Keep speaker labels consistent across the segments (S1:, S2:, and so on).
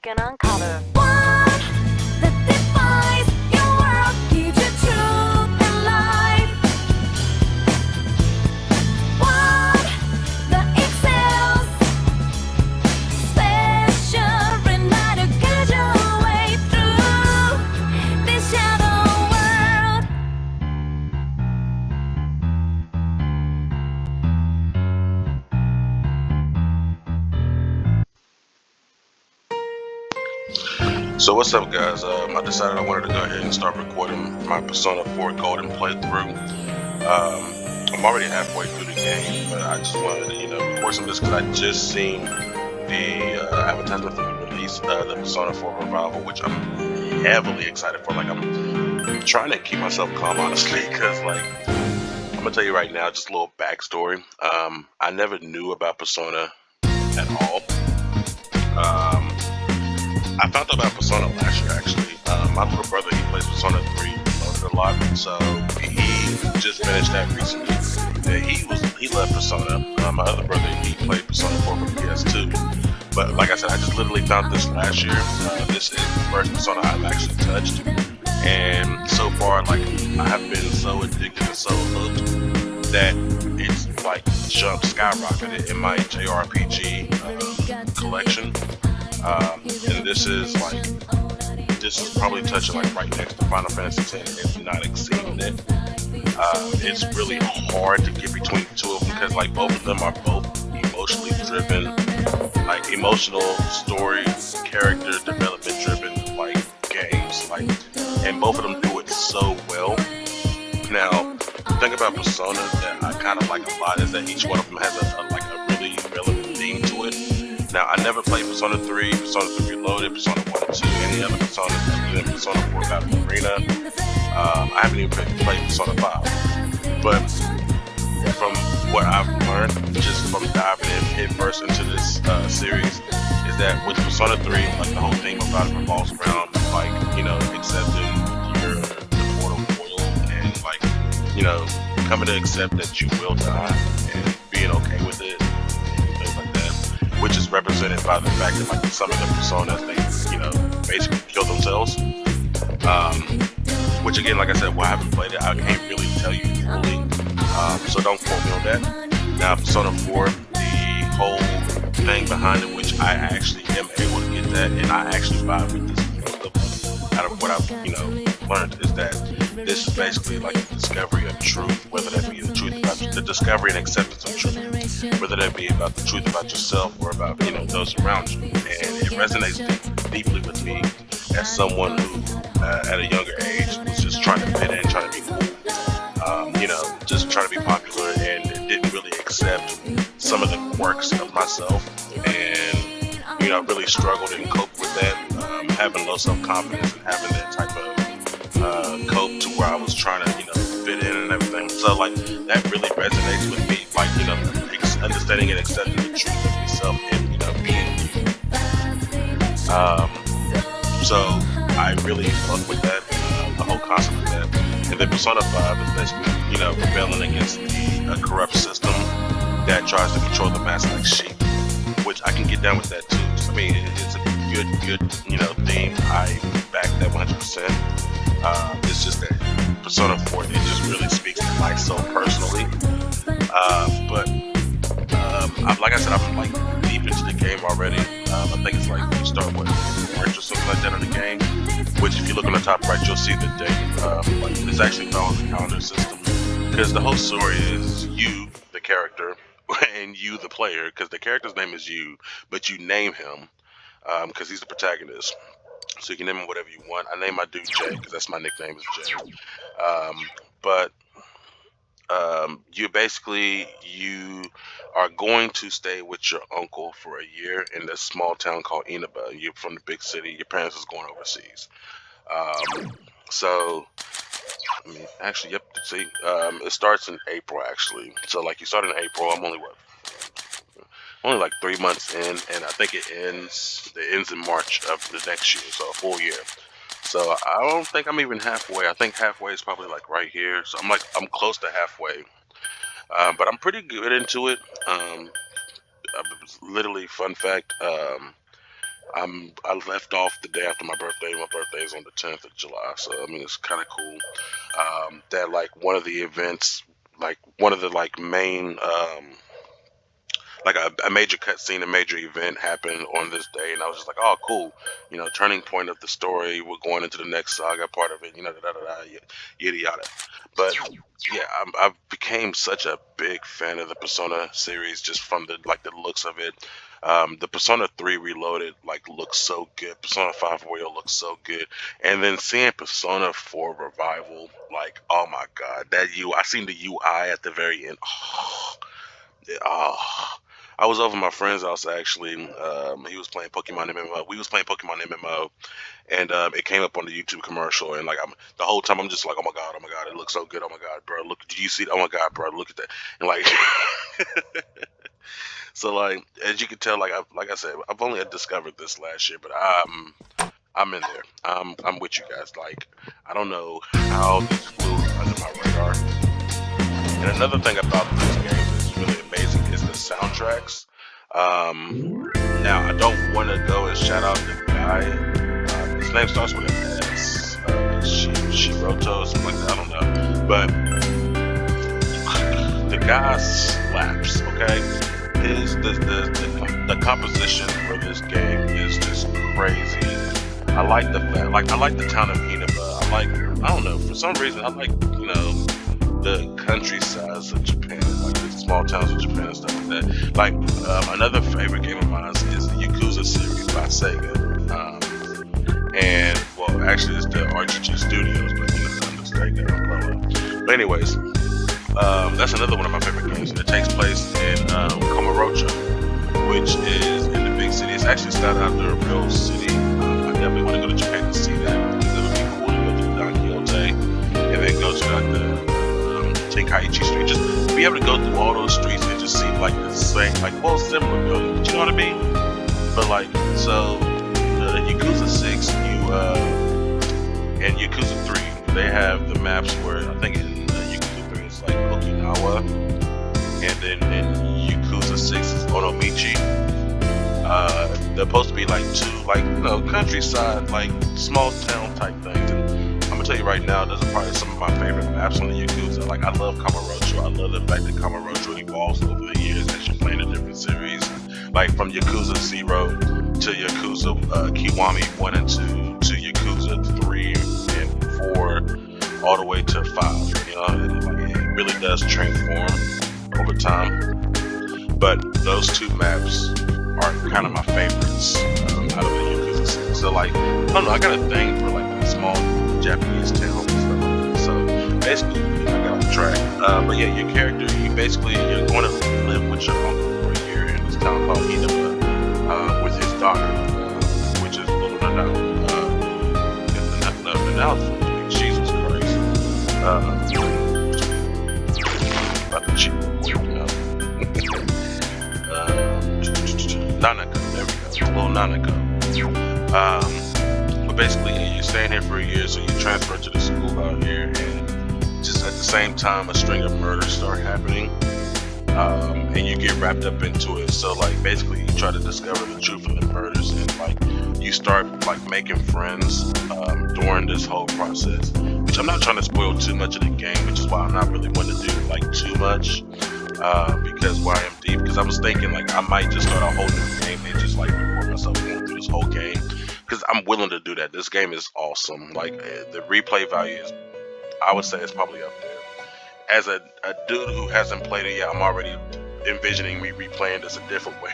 S1: can uncover what that defies your world, gives you truth and life. What that excels, special reminder, guide your way through this shadow world.
S2: So what's up, guys? I decided I wanted to go ahead and start recording my Persona 4 Golden playthrough. I'm already halfway through the game, but I just wanted to, record some of this because I just seen the advertisement for the release, the Persona 4 Revival, which I'm heavily excited for. Like, I'm trying to keep myself calm, honestly, because, like, I'm gonna tell you right now, just a little backstory. I never knew about Persona at all. I found out about Persona last year, actually. My little brother, he plays Persona 3, loaded a lot, so he just finished that recently. He loved Persona. My other brother, he played Persona 4 for PS2. But like I said, I just literally found this last year. This is the first Persona I've actually touched, and so far, like, I have been so addicted and so hooked that it's like jumped skyrocketed in my JRPG collection. And this is probably touching like right next to Final Fantasy X, if not exceeding it. It's really hard to get between the two of them because like both of them are both emotionally driven, like emotional story, character development driven like games, like, and both of them do it so well. Now, the thing about Persona that I kind of like a lot is that each one of them has a really relevant theme to it. Now, I never played Persona 3, Persona 3 Reloaded, Persona 1 and 2, any other Persona other than Persona 4 Battle Arena. I haven't even played Persona 5. But from what I've learned, just from diving in head first into this series, is that with Persona 3, like the whole theme about it revolves around, like, accepting your mortal coil and, like, coming to accept that you will die and being okay with it. Which is represented by the fact that like some of the personas they basically kill themselves. Which again, like I said, I haven't played it, I can't really tell you fully. So don't quote me on that. Now, Persona 4, the whole thing behind it, which I actually am able to get that, and I actually vibe with this. Out of what I've learned is that this is basically like the discovery of truth, whether that be the truth about the discovery and acceptance of truth, whether that be about the truth about yourself or about those around you. And it resonates deeply with me as someone who at a younger age was just trying to fit in, trying to be cool, just trying to be popular, and didn't really accept some of the quirks of myself, and really struggled and coped with that, having low self-confidence and having that type of cope to where I was trying to fit in and everything. So like that really resonates with me, like understanding and accepting the truth of yourself and being you. So I really fuck with that, the whole concept of that. And then Persona 5 is basically rebelling against the corrupt system that tries to control the mass like sheep, which I can get down with that too. I mean, it's a good theme. I back that 100%. It's just that Persona 4, it just really speaks to my soul personally. Like I said, I'm like deep into the game already. I think it's like you start with March or something like that in the game. Which, if you look on the top right, you'll see the date. Like it's actually found on the calendar system because the whole story is you, the character, and you, the player. Because the character's name is you, but you name him because he's the protagonist. So you can name him whatever you want. I name my dude Jay because that's my nickname is Jay. But you are going to stay with your uncle for a year in this small town called Inaba. You're from the big city. Your parents is going overseas. So I mean, actually, yep. See, it starts in April actually. So like you start in April. I'm only like 3 months in, and I think it ends in March of the next year, so a full year. So I don't think I'm even halfway. I think halfway is probably like right here. So I'm close to halfway. But I'm pretty good into it. Literally, fun fact. I left off the day after my birthday. My birthday is on the 10th of July, so I mean it's kind of cool. That like one of the events, like one of the like main like a major cutscene, a major event happened on this day, and I was just like, oh, cool, turning point of the story. We're going into the next saga part of it, da da da, yada yada. But yeah, I've became such a big fan of the Persona series just from the looks of it. The Persona 3 Reloaded like looks so good. Persona 5 Royal looks so good, and then seeing Persona 4 Revival, like oh my god, I seen the UI at the very end. Oh, I was over at my friend's house actually. He was playing Pokemon MMO. We was playing Pokemon MMO, and it came up on the YouTube commercial. And like the whole time, I'm just like, oh my god, it looks so good. Oh my god, bro, look, did you see? Oh my god, bro, look at that. And like, so like as you can tell, like I said, I've only discovered this last year, but I'm in there. I'm with you guys. Like I don't know how this flew under my radar. And another thing about this game that's really amazing is the soundtracks. Now, I don't want to go and shout out the guy. His name starts with an S. Shiroto, something like that. I don't know. But the guy slaps, okay? The composition for this game is just crazy. I like the fact, like, I like the town of Inaba. I don't know, for some reason, I like, the countrysides of Japan, like the small towns of Japan and stuff like that. Like another favorite game of mine is the Yakuza series by Sega, and well, actually it's the RGG Studios, but it's Sega. Blah, blah. But anyways, that's another one of my favorite games. It takes place in Kamurocho, which is in the big city. It's actually started out there a real city. I definitely want to go to Japan to see that because it would be cool to go to the Don Quixote and then go to like the Tenkaichi Street, just be able to go through all those streets and just see like the same, like similar buildings. You know what I mean? But like, so the Yakuza 6, and Yakuza 3, they have the maps where I think in Yakuza 3 it's like Okinawa, and then in Yakuza 6 is Onomichi. They're supposed to be like two, countryside, like small town type things. And I'm gonna tell you right now, those are probably some of my favorite maps on the Yakuza. Like I love Kamurocho. I love the fact that Kamurocho evolves over the years as you play the different series. Like from Yakuza 0 to Yakuza Kiwami 1 and 2 to Yakuza 3 and 4 all the way to 5. It really does transform over time. But those two maps are kind of my favorites out of the Yakuza series. So like, I don't know, I got a thing for like these small Japanese towns and stuff like that. So basically, I got off track. But yeah, your character, you're going to live with your uncle for a year in this town called Inaba with his daughter, which is little Nanao. Nanao's Jesus Christ. About the cheap, Nanako, there we go, little Nanako. But basically, you're staying here for a year, so you transfer to the school out here, and just at the same time, a string of murders start happening, and you get wrapped up into it. So, like, basically, you try to discover the truth of the murders, and like, you start like making friends during this whole process. Which I'm not trying to spoil too much of the game, which is why I'm not really wanting to do like too much. Because why I'm deep, because I was thinking like I might just start a whole new game and just like record myself going through this whole game, because I'm willing to do that. This game is awesome. Like the replay value is, I would say it's probably up there. As a dude who hasn't played it yet, I'm already envisioning me replaying this a different way.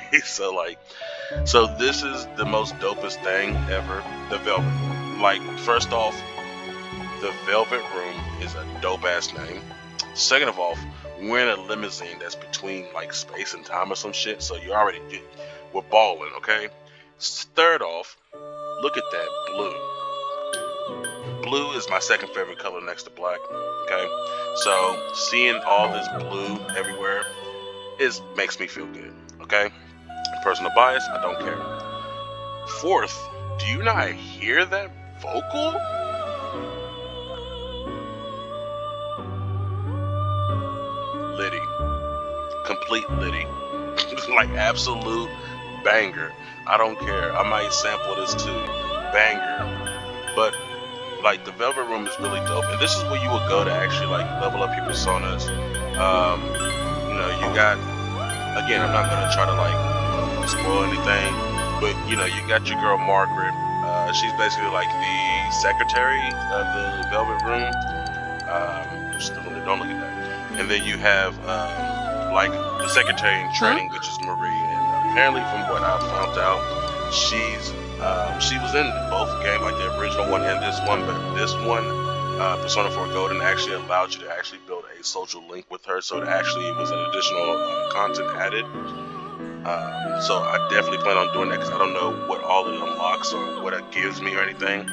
S2: So this is the most dopest thing ever, the Velvet Room. Like, first off, the Velvet Room is a dope ass name. Second of all, we're in a limousine that's between like space and time or some shit, so we're balling, okay? Third off, look at that blue. Blue is my second favorite color next to black, okay? So seeing all this blue everywhere makes me feel good, okay? Personal bias, I don't care. Fourth, do you not hear that vocal? Liddy. Complete Liddy. Like absolute banger. I don't care. I might sample this too, banger. But like the Velvet Room is really dope, and this is where you would go to actually like level up your personas. You got, again, I'm not gonna try to like spoil anything, but you got your girl Margaret. She's basically like the secretary of the Velvet Room. Don't look at that. And then you have like the secretary in training, which is Marie. And apparently, from what I found out, she was in both games, like the original one and this one. But this one, Persona 4 Golden, actually allowed you to actually build a social link with her. So it actually was an additional content added. So I definitely plan on doing that because I don't know what all it unlocks or what it gives me or anything.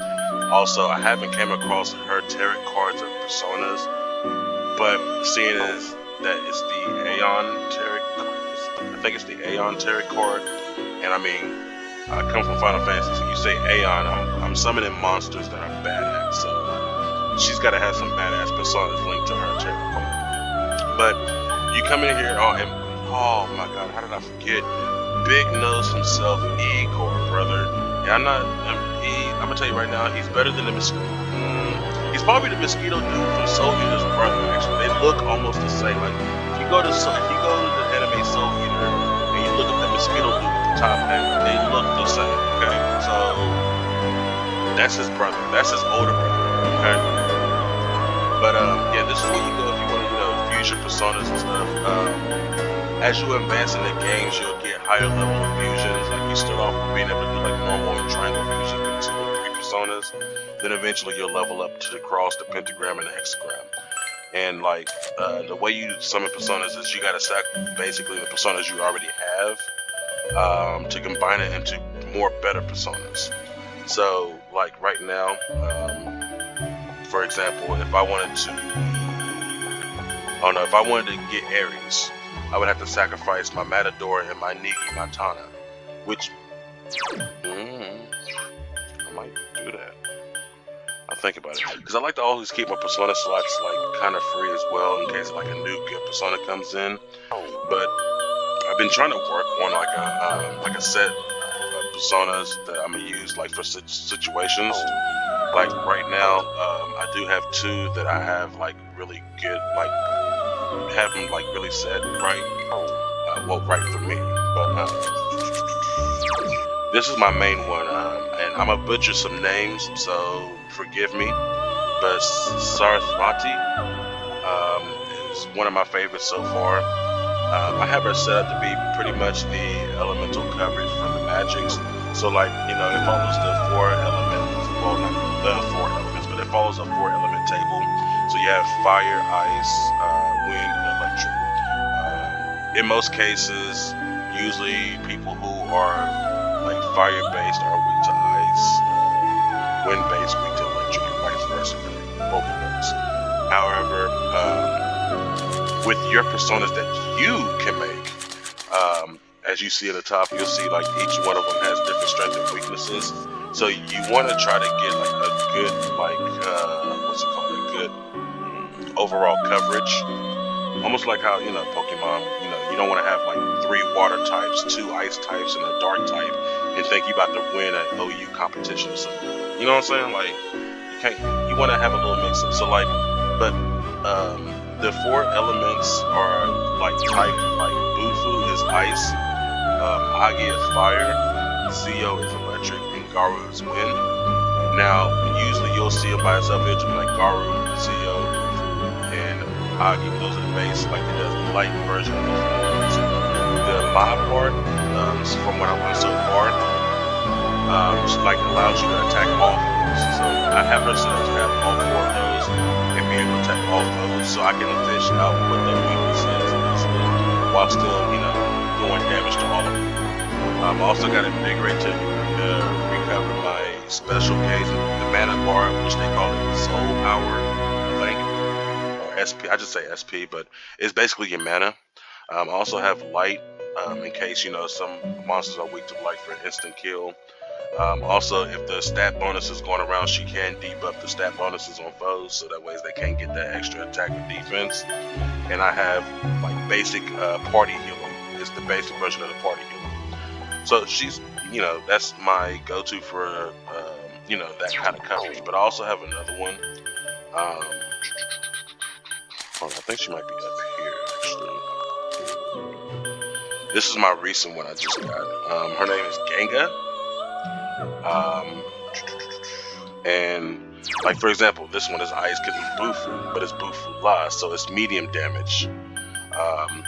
S2: Also, I haven't came across her tarot cards or personas, but seeing as that it's the Aeon tarot, I think it's the Aeon tarot card, and I mean, I come from Final Fantasy, so you say Aeon, I'm summoning monsters that are badass, so she's got to have some badass personas linked to her tarot card. But you come in here, oh my god, how did I forget? Big Nose himself, Igor, brother. Yeah, I'm gonna tell you right now, he's better than the mosquito. He's probably the mosquito dude from Soul Eater's brother. Actually, they look almost the same. Like if you go to the anime Soul Eater and you look at the mosquito dude at the top, they look the same. Okay, so that's his brother. That's his older brother. Okay, but yeah, this is where you go if you want to fuse your personas and stuff. As you advance in the games, you'll get higher level of fusions. Like you start off with being able to do like normal and triangle fusions with 2 or 3 personas. Then eventually you'll level up to the cross, the pentagram, and the hexagram. And like the way you summon personas is you gotta sack basically the personas you already have to combine it into more better personas. So like right now, for example, if I wanted to get Aries, I would have to sacrifice my Matador and my Nigi Matana, which I might do that. I'll think about it because I like to always keep my persona slots like kind of free as well in case like a new good persona comes in. But I've been trying to work on like a set of personas that I'm gonna use like for situations. Like right now, I do have 2 that I have like really good like. Have them like really set right, right for me. But this is my main one, and I'm gonna butcher some names, so forgive me. But Sarasvati is one of my favorites so far. I have her set up to be pretty much the elemental coverage for the magics. So like it follows the 4 elements. Well, not the 4 elements, but it follows a 4 element table. So you have fire, ice, wind, and electric. In most cases, usually people who are like fire-based are weak to ice, wind-based weak to electric, and vice versa for Pokeballs. However, with your personas that you can make, as you see at the top, you'll see like each one of them has different strengths and weaknesses. So you want to try to get like a good a good overall coverage, almost like how Pokemon, you don't want to have like 3 water types, 2 ice types, and a dark type, and think you about to win an OU competition or something. You know what I'm saying? Like you want to have a little mix up. So like, but the 4 elements are like type, like Bufu is ice, Agi is fire, Zio is electric, and Garu is wind. Now usually you'll see them by itself, it'll be like Garu, Zio, and Agi. Those are the base, like it does the light version of those. The mob part, from what I've learned so far, like allows you to attack all foes. So I have her set up to have all 4 of those and be able to attack all foes, so I can fish out what the weakness is basically, while still doing damage to all of them. I also got to invigorate to recover my special case, the mana bar, which they call it soul power, I think. SP, I just say SP, but it's basically your mana. I also have light, in case some monsters are weak to light for instant kill. Also, if the stat bonus is going around, she can debuff the stat bonuses on foes, so that way they can't get that extra attack or defense. And I have like basic party healing. It's the basic version of the party healing. So she's, that's my go-to for, that kind of coverage. But I also have another one. Um, hold on, I think she might be up here actually. This is my recent one I just got. Her name is Ganga. And like for example, this one is ice because it's Bufu, but it's Bufu La, so it's medium damage.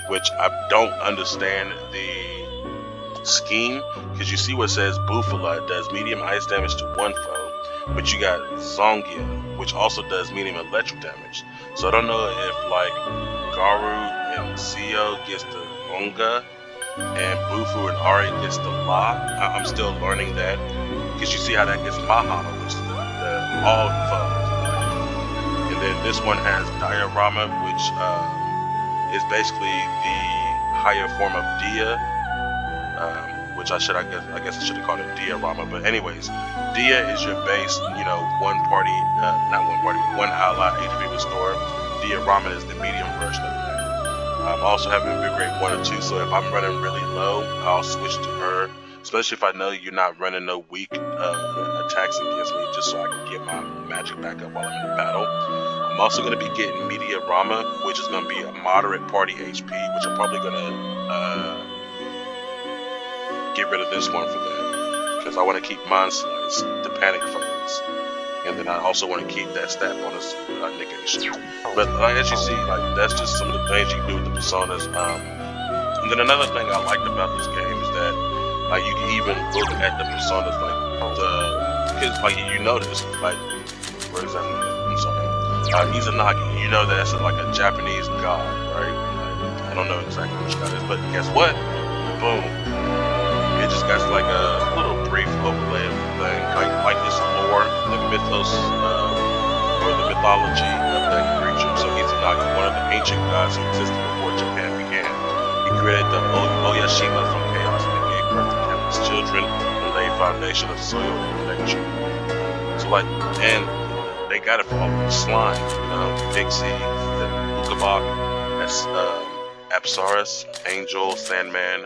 S2: Which I don't understand the scheme, because you see what it says Bufula does medium ice damage to one foe, but you got Zongia, which also does medium electric damage. So I don't know if like Garu and Seo gets the Onga and Bufu and Ari gets the La. I'm still learning that, because you see how that gets Mahama, which is the all foes. And then this one has Diorama, which is basically the higher form of Dia, which I guess I should have called it Diorama. But anyways, Dia is your base, one ally HP restore. Diorama is the medium version of that. I'm also having Invigorate 1 or 2, so if I'm running really low, I'll switch to her, especially if I know you're not running no weak attacks against me, just so I can get my magic back up while I'm in the battle. I'm also going to be getting Media Rama, which is going to be a moderate party HP, which I'm probably going to get rid of this one for that, because I want to keep Mind Slice, the panic phase, and then I also want to keep that stat bonus negation. But as you see, that's just some of the things you can do with the personas. And then another thing I liked about this game is that you can even look at the personas, because you notice, for example, I'm sorry, Izanagi, that's like a Japanese god, right? I don't know exactly which god it is, but guess what? Boom. It just got like a little brief overlay of the thing, like this lore, the mythos, or the mythology of that creature. So Izanagi, one of the ancient gods who existed before Japan began. He created the Oyashima from chaos and gave birth to countless children and laid foundation of soil and nature. So and they got it for all the slime, Pixie, the Ukabak, that's Apsaris, Angel, Sandman,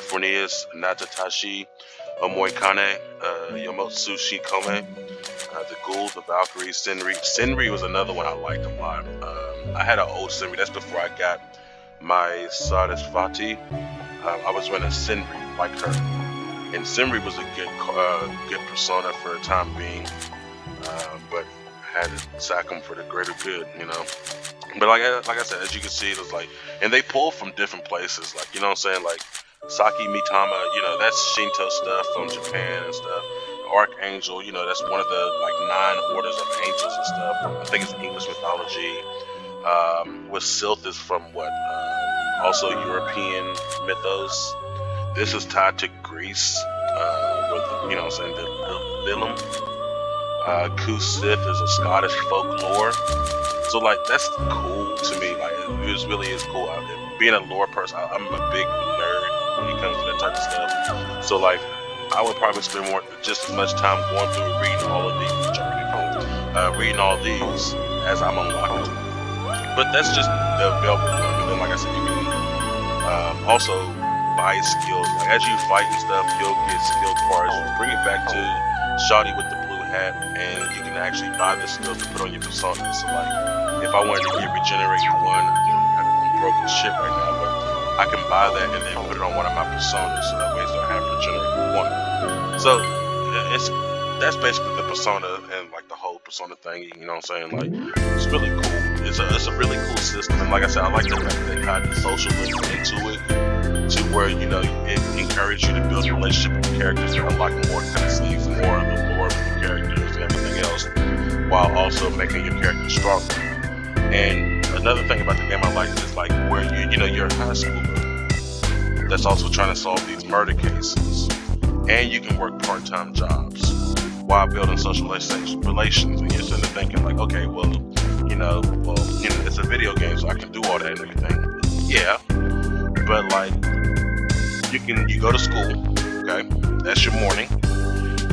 S2: Forneus, Natatashi, Omoikane, Yomotsu Shikome, the Ghoul, the Valkyrie, Senri. Senri was another one I liked a lot. I had an old Senri, that's before I got my Sarasvati. I was running Senri like her. And Senri was a good persona for a time being, but had to sack him for the greater good, But like I said, as you can see, it was and they pull from different places, Saki Mitama, that's Shinto stuff from Japan and stuff. Archangel, that's one of the 9 orders of angels and stuff. I think it's English mythology. With Sylph is from also European mythos. This is tied to Greece, with the Lilum. Kusith is a Scottish folklore. So that's cool to me. It really is cool. Being a lore person, I'm a big nerd when it comes to that type of stuff. So I would probably spend just as much time going through reading all of these, as I'm unlocking. But that's just the available one. And then, like I said, you can also buy skills. As you fight and stuff, you'll get skill cards. Bring it back to Shawty with the blue hat, and you can actually buy the skills to put on your persona. So if I wanted to get regenerate 1, I'm broke as shit right now, but I can buy that and then put it on one of my personas, so that way I have regenerate 1. So that's basically the persona and the whole persona thing. You know what I'm saying? It's really cool. It's a really cool system, and like I said, I like the fact that they had the social link into it, to where it encourages you to build a relationship with the characters and unlock more cutscenes, more of the lore of the characters and everything else, while also making your character stronger. And another thing about the game I like is where you're a high schooler that's also trying to solve these murder cases, and you can work part-time jobs while building social relations. And you're sitting there thinking okay, it's a video game, so I can do all that and everything. Yeah, but you go to school, okay? That's your morning.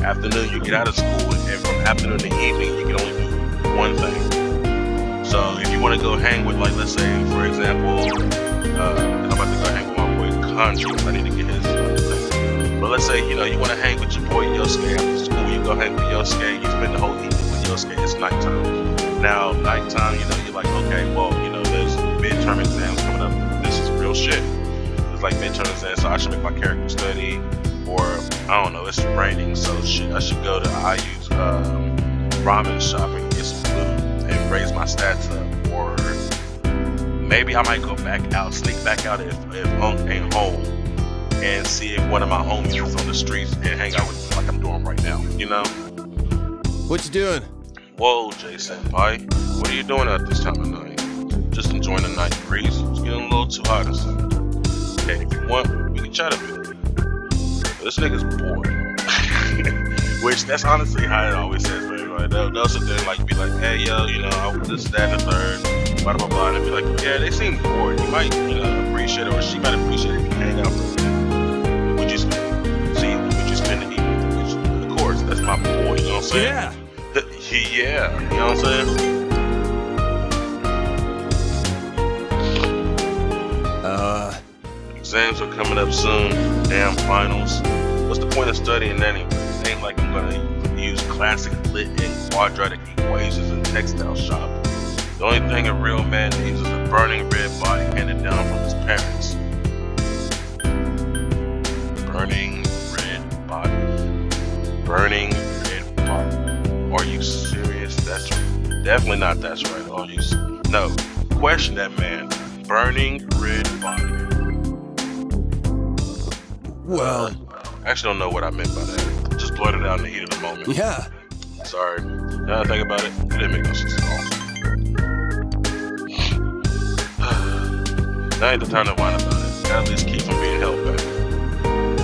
S2: Afternoon, you get out of school, and from afternoon to evening, you can only do one thing. So if you want to go hang with, let's say, for example, I'm about to go hang with my boy Kanji. I need to get his thing. But let's say, you know, you want to hang with your boy Yosuke after school. You go hang with Yosuke. You spend the whole evening with Yosuke. It's nighttime. Now, nighttime, you know, you're like, okay, well, you know, there's midterm exams coming up. This is real shit. It's like midterm exams, so I should make my character study. Or, I don't know, it's raining, so shit, I should go to Aiyu's ramen shop and get some food and raise my stats up. Or maybe I might go back out, sneak back out if Unk ain't home, and see if one of my homies is on the streets and hang out with him like I'm doing right now, you know?
S3: What you doing?
S2: Whoa, J-Senpai, what are you doing at this time of night? Just enjoying the night breeze. It's getting a little too hot or something. Okay, if you want, we can chat a bit. But this nigga's bored. Which, that's honestly how it always says for everybody. They'll sit there and like, be like, hey, yo, you know, I want this, that, and the third, blah, blah, blah, and be like, yeah, they seem bored. You might, you know, appreciate it, or she might appreciate it if you hang out for a bit. Would you spend the evening? Which, of course, that's my boy, you know what I'm saying?
S3: Yeah.
S2: Yeah, you know what I'm saying? Exams are coming up soon. Damn finals. What's the point of studying anyway? It ain't like I'm gonna use classic lit and quadratic equations in textile shop. The only thing a real man needs is a burning red body handed down from his parents. Burning red body. Burning red body. Are you serious? That's definitely not. That's right. Are you? No. Question that man. Burning red body.
S3: Well,
S2: I actually don't know what I meant by that. Just blurted it out in the heat of the moment.
S3: yeah.
S2: Sorry. Now I think about it, it didn't make no sense at all. Now ain't the time to whine about it. Gotta at least keep from being held back.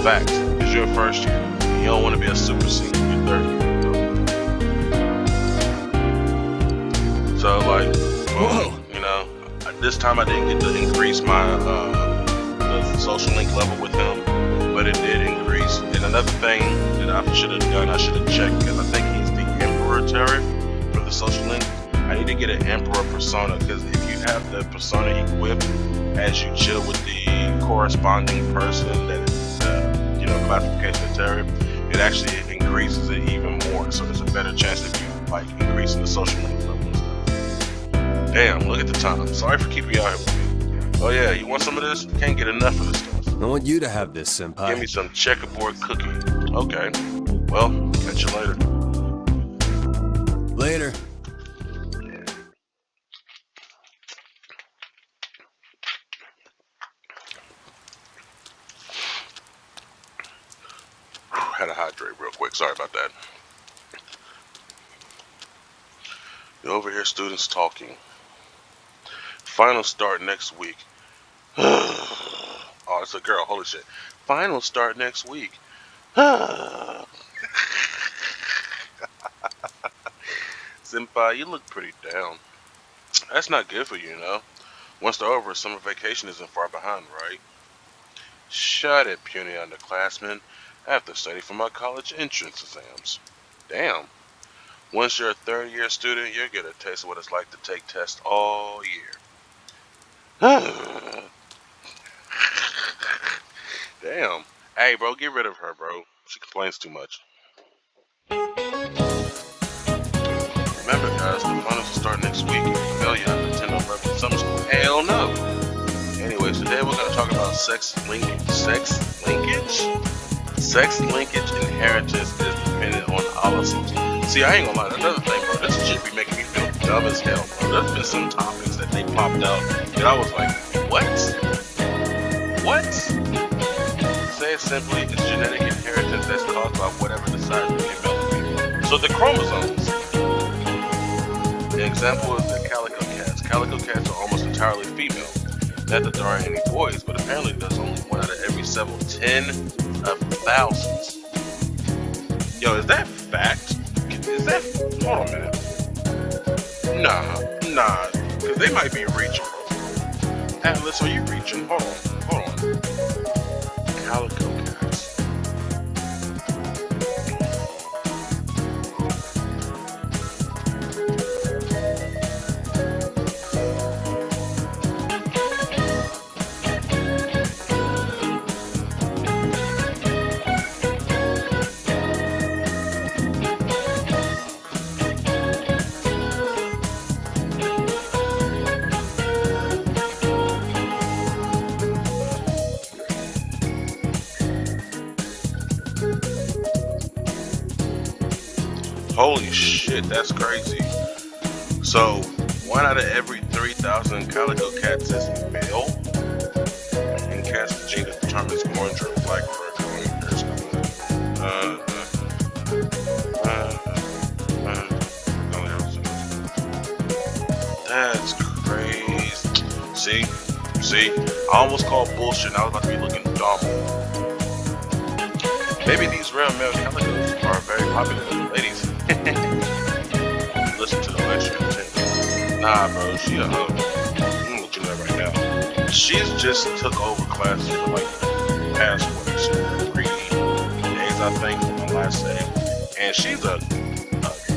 S2: Facts. Because you're a first year. You don't want to be a super senior. You're 30. So, like,
S3: Whoa.
S2: you know, this time I didn't get to increase my the social link level with him, but it did increase. And another thing that I should have done, I should have checked, because I think he's the Emperor turret for the social link. I need to get an Emperor persona, because if you have the persona equipped as you chill with the corresponding person that is you know, classification of turret, it actually increases it even more. So there's a better chance of you like increasing the social link level and stuff. Damn, look at the time. Sorry for keeping you out here with me. Oh yeah, you want some of this? Can't get enough of this stuff.
S3: I want you to have this, senpai.
S2: Give me some checkerboard cookie. Okay. Well, catch you later.
S3: Later.
S2: Had to hydrate real quick. Sorry about that. You overhear students talking. Finals start next week. Oh, it's a girl. Holy shit. Finals start next week. Senpai, you look pretty down. That's not good for you, you know. Once they're over, summer vacation isn't far behind, right? Shut it, puny underclassmen. I have to study for my college entrance exams. Damn. Once you're a third-year student, you'll get a taste of what it's like to take tests all year. Damn. Hey, bro, get rid of her, bro. She complains too much. Remember, guys, the finals will start next week. If you fail, you have to attend over at summer school. Hell no. Anyways, today we're going to talk about sex linkage. Sex linkage? Sex linkage inheritance is dependent on policies. See, I ain't gonna lie, another thing, bro, this shit be making me feel dumb as hell, bro. There's been some topics that they popped out, and I was like, what? What? Say it simply, it's genetic inheritance that's caused by whatever decides to be developed. So the chromosomes. The example is the calico cats. Calico cats are almost entirely female. Not that there aren't any boys, but apparently there's only one out of every several 10 of thousands. Yo, is that fact? Is that? Hold on a minute. Nah, because they might be reaching. Atlas, are you reaching? Hold on. Calico cats. Holy shit, that's crazy. So, 1 out of every 3,000 calico cats is male, and cats the gene that determines orange or black fur color in their skin. That's crazy. See, I almost called bullshit. And I was about to be looking dumb. Maybe these rare male calicos are very popular with the ladies. Listen to the lecture intently. Nah, bro, she a hoe. I'm gonna let you know right now. She's just took over classes for like past 3 days, I think, from my last day, and she's a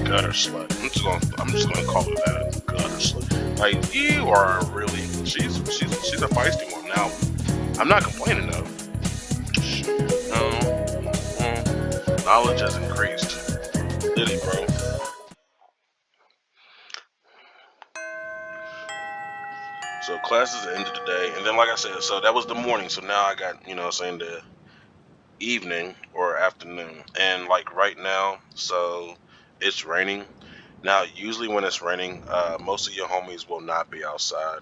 S2: gutter slut. I'm just gonna call her that, a gutter slut. Like, you are really, she's a feisty one. Now, I'm not complaining though. Shit, no, knowledge has increased. Did it, bro? So classes ended today, and then like I said, so that was the morning. So now I got, saying the evening or afternoon, and like right now, so it's raining. Now, usually when it's raining, most of your homies will not be outside.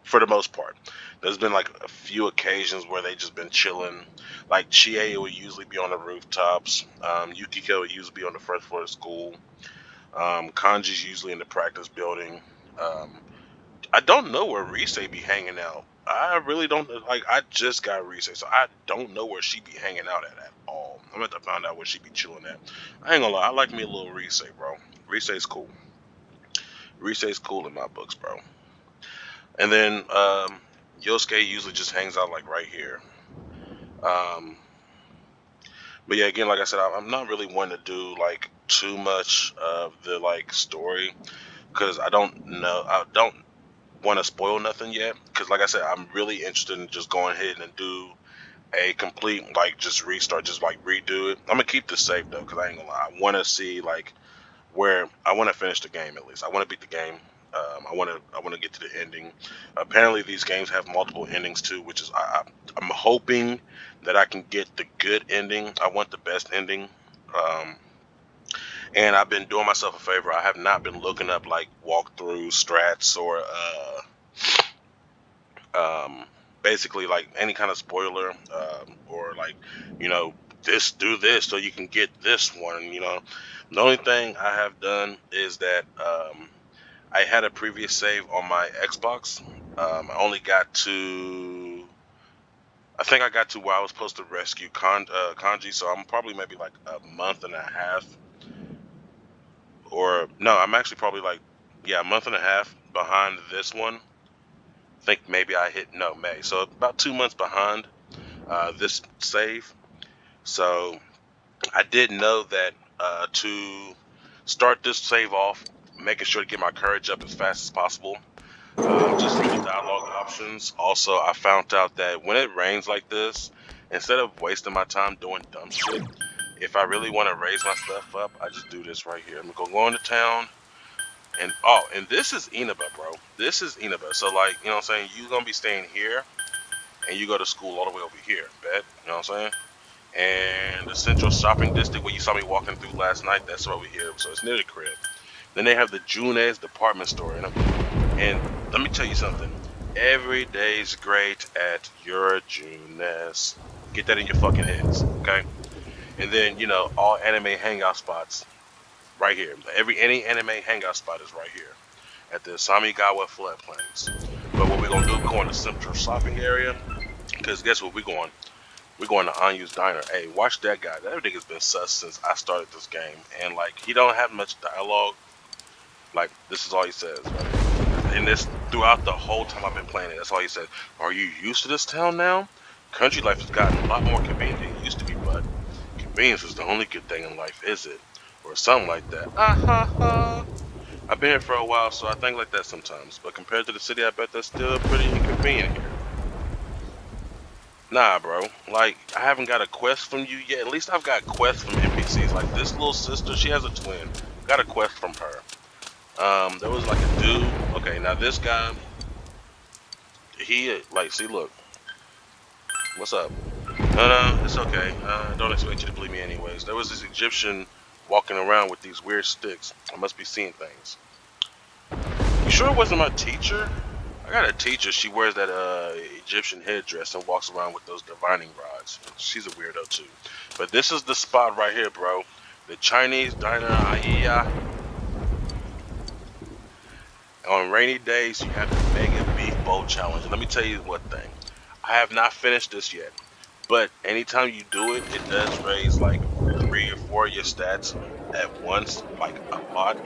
S2: For the most part, there's been like a few occasions where they just been chilling. Like Chie will usually be on the rooftops. Yukiko will usually be on the first floor of school. Kanji's usually in the practice building. Um, I don't know where Rise be hanging out. I really don't. Like, I just got Rise, so I don't know where she be hanging out at all. I'm gonna have to find out where she be chilling at. I ain't gonna lie, I like me a little Rise, bro. Rise's cool. Rise's cool in my books, bro. And then Yosuke usually just hangs out like right here. Um, but yeah, again, like I said, I'm not really one to do like too much of the like story because I don't know. I don't want to spoil nothing yet because, like I said, I'm really interested in just going ahead and do a complete like just restart, just like redo it. I'm gonna keep this safe though because I ain't gonna lie. I want to see like where I want to finish the game at least. I want to beat the game. I want to get to the ending. Apparently, these games have multiple endings too, which is I'm hoping that I can get the good ending. I want the best ending. Um, and I've been doing myself a favor. I have not been looking up like walkthrough strats or um, basically like any kind of spoiler or like you know this do this so you can get this one. The only thing I have done is that I had a previous save on my Xbox. I only got to, I think I got to where I was supposed to rescue Kanji, so I'm probably maybe like a month and a half, or no, I'm actually probably like, yeah, a month and a half behind this one. I think maybe I hit, no, May. So about 2 months behind this save. So I did know that to start this save off, making sure to get my courage up as fast as possible. Just from the dialogue options. Also, I found out that when it rains like this, instead of wasting my time doing dumb shit, if I really want to raise my stuff up, I just do this right here. I'm gonna go into town, and this is Inaba, bro. This is Inaba. So like, you know what I'm saying? You gonna be staying here, and you go to school all the way over here, bet. You know what I'm saying? And the central shopping district where you saw me walking through last night, that's over here. So it's near the crib. Then they have the June's department store, and let me tell you something. Every day's great at your Junes. Get that in your fucking heads, okay? And then all anime hangout spots right here. Any anime hangout spot is right here at the Samigawa floodplains. But what we're gonna do? We're going to Central Shopping area because guess what? We're going to Anyu's Diner. Hey, watch that guy. That nigga's been sus since I started this game, and like he don't have much dialogue. Like this is all he says. Right? And this throughout the whole time I've been playing it, that's all he said. Are you used to this town now? Country life has gotten a lot more convenient than it used to be, but convenience is the only good thing in life, is it? Or something like that. I've been here for a while, so I think like that sometimes. But compared to the city, I bet that's still pretty inconvenient here. Nah, bro. Like, I haven't got a quest from you yet. At least I've got quests from NPCs. Like, this little sister, she has a twin. Got a quest from her. There was like a dude. Okay, now this guy, he, like, see, look. What's up? No, it's okay. Don't expect you to believe me anyways. There was this Egyptian walking around with these weird sticks. I must be seeing things. You sure it wasn't my teacher? I got a teacher. She wears that Egyptian headdress and walks around with those divining rods. She's a weirdo too. But this is the spot right here, bro. The Chinese diner Aiya. On rainy days, you have the Mega Beef Bowl Challenge. And let me tell you one thing. I have not finished this yet. But anytime you do it, it does raise like 3 or 4 of your stats at once, like a lot.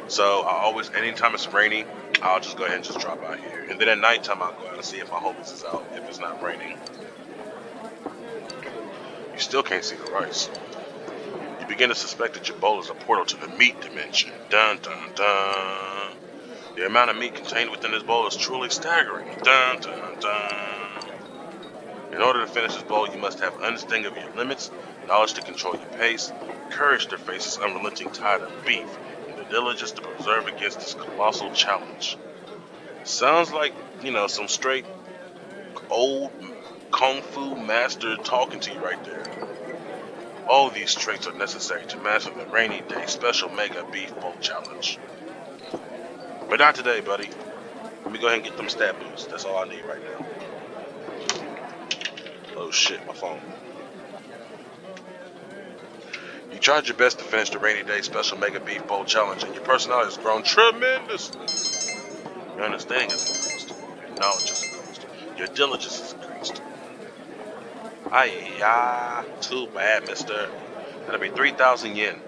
S2: So I always, anytime it's raining, I'll just go ahead and just drop out here. And then at nighttime, I'll go out and see if my homies is out, if it's not raining. You still can't see the rice. You begin to suspect that your bowl is a portal to the meat dimension. Dun dun dun. The amount of meat contained within this bowl is truly staggering. Dun dun dun. In order to finish this bowl, you must have understanding of your limits, knowledge to control your pace, courage to face this unrelenting tide of beef, and the diligence to preserve against this colossal challenge. Sounds like, some straight old kung fu master talking to you right there. All these traits are necessary to master the rainy day special Mega Beef Bowl Challenge. But not today, buddy. Let me go ahead and get them stat boosts. That's all I need right now. Oh shit, my phone. You tried your best to finish the rainy day special Mega Beef Bowl Challenge, and your personality has grown tremendously. Your understanding has increased. Your knowledge has increased. Your diligence has increased. Aiya, too bad, mister. That'll be 3,000 yen.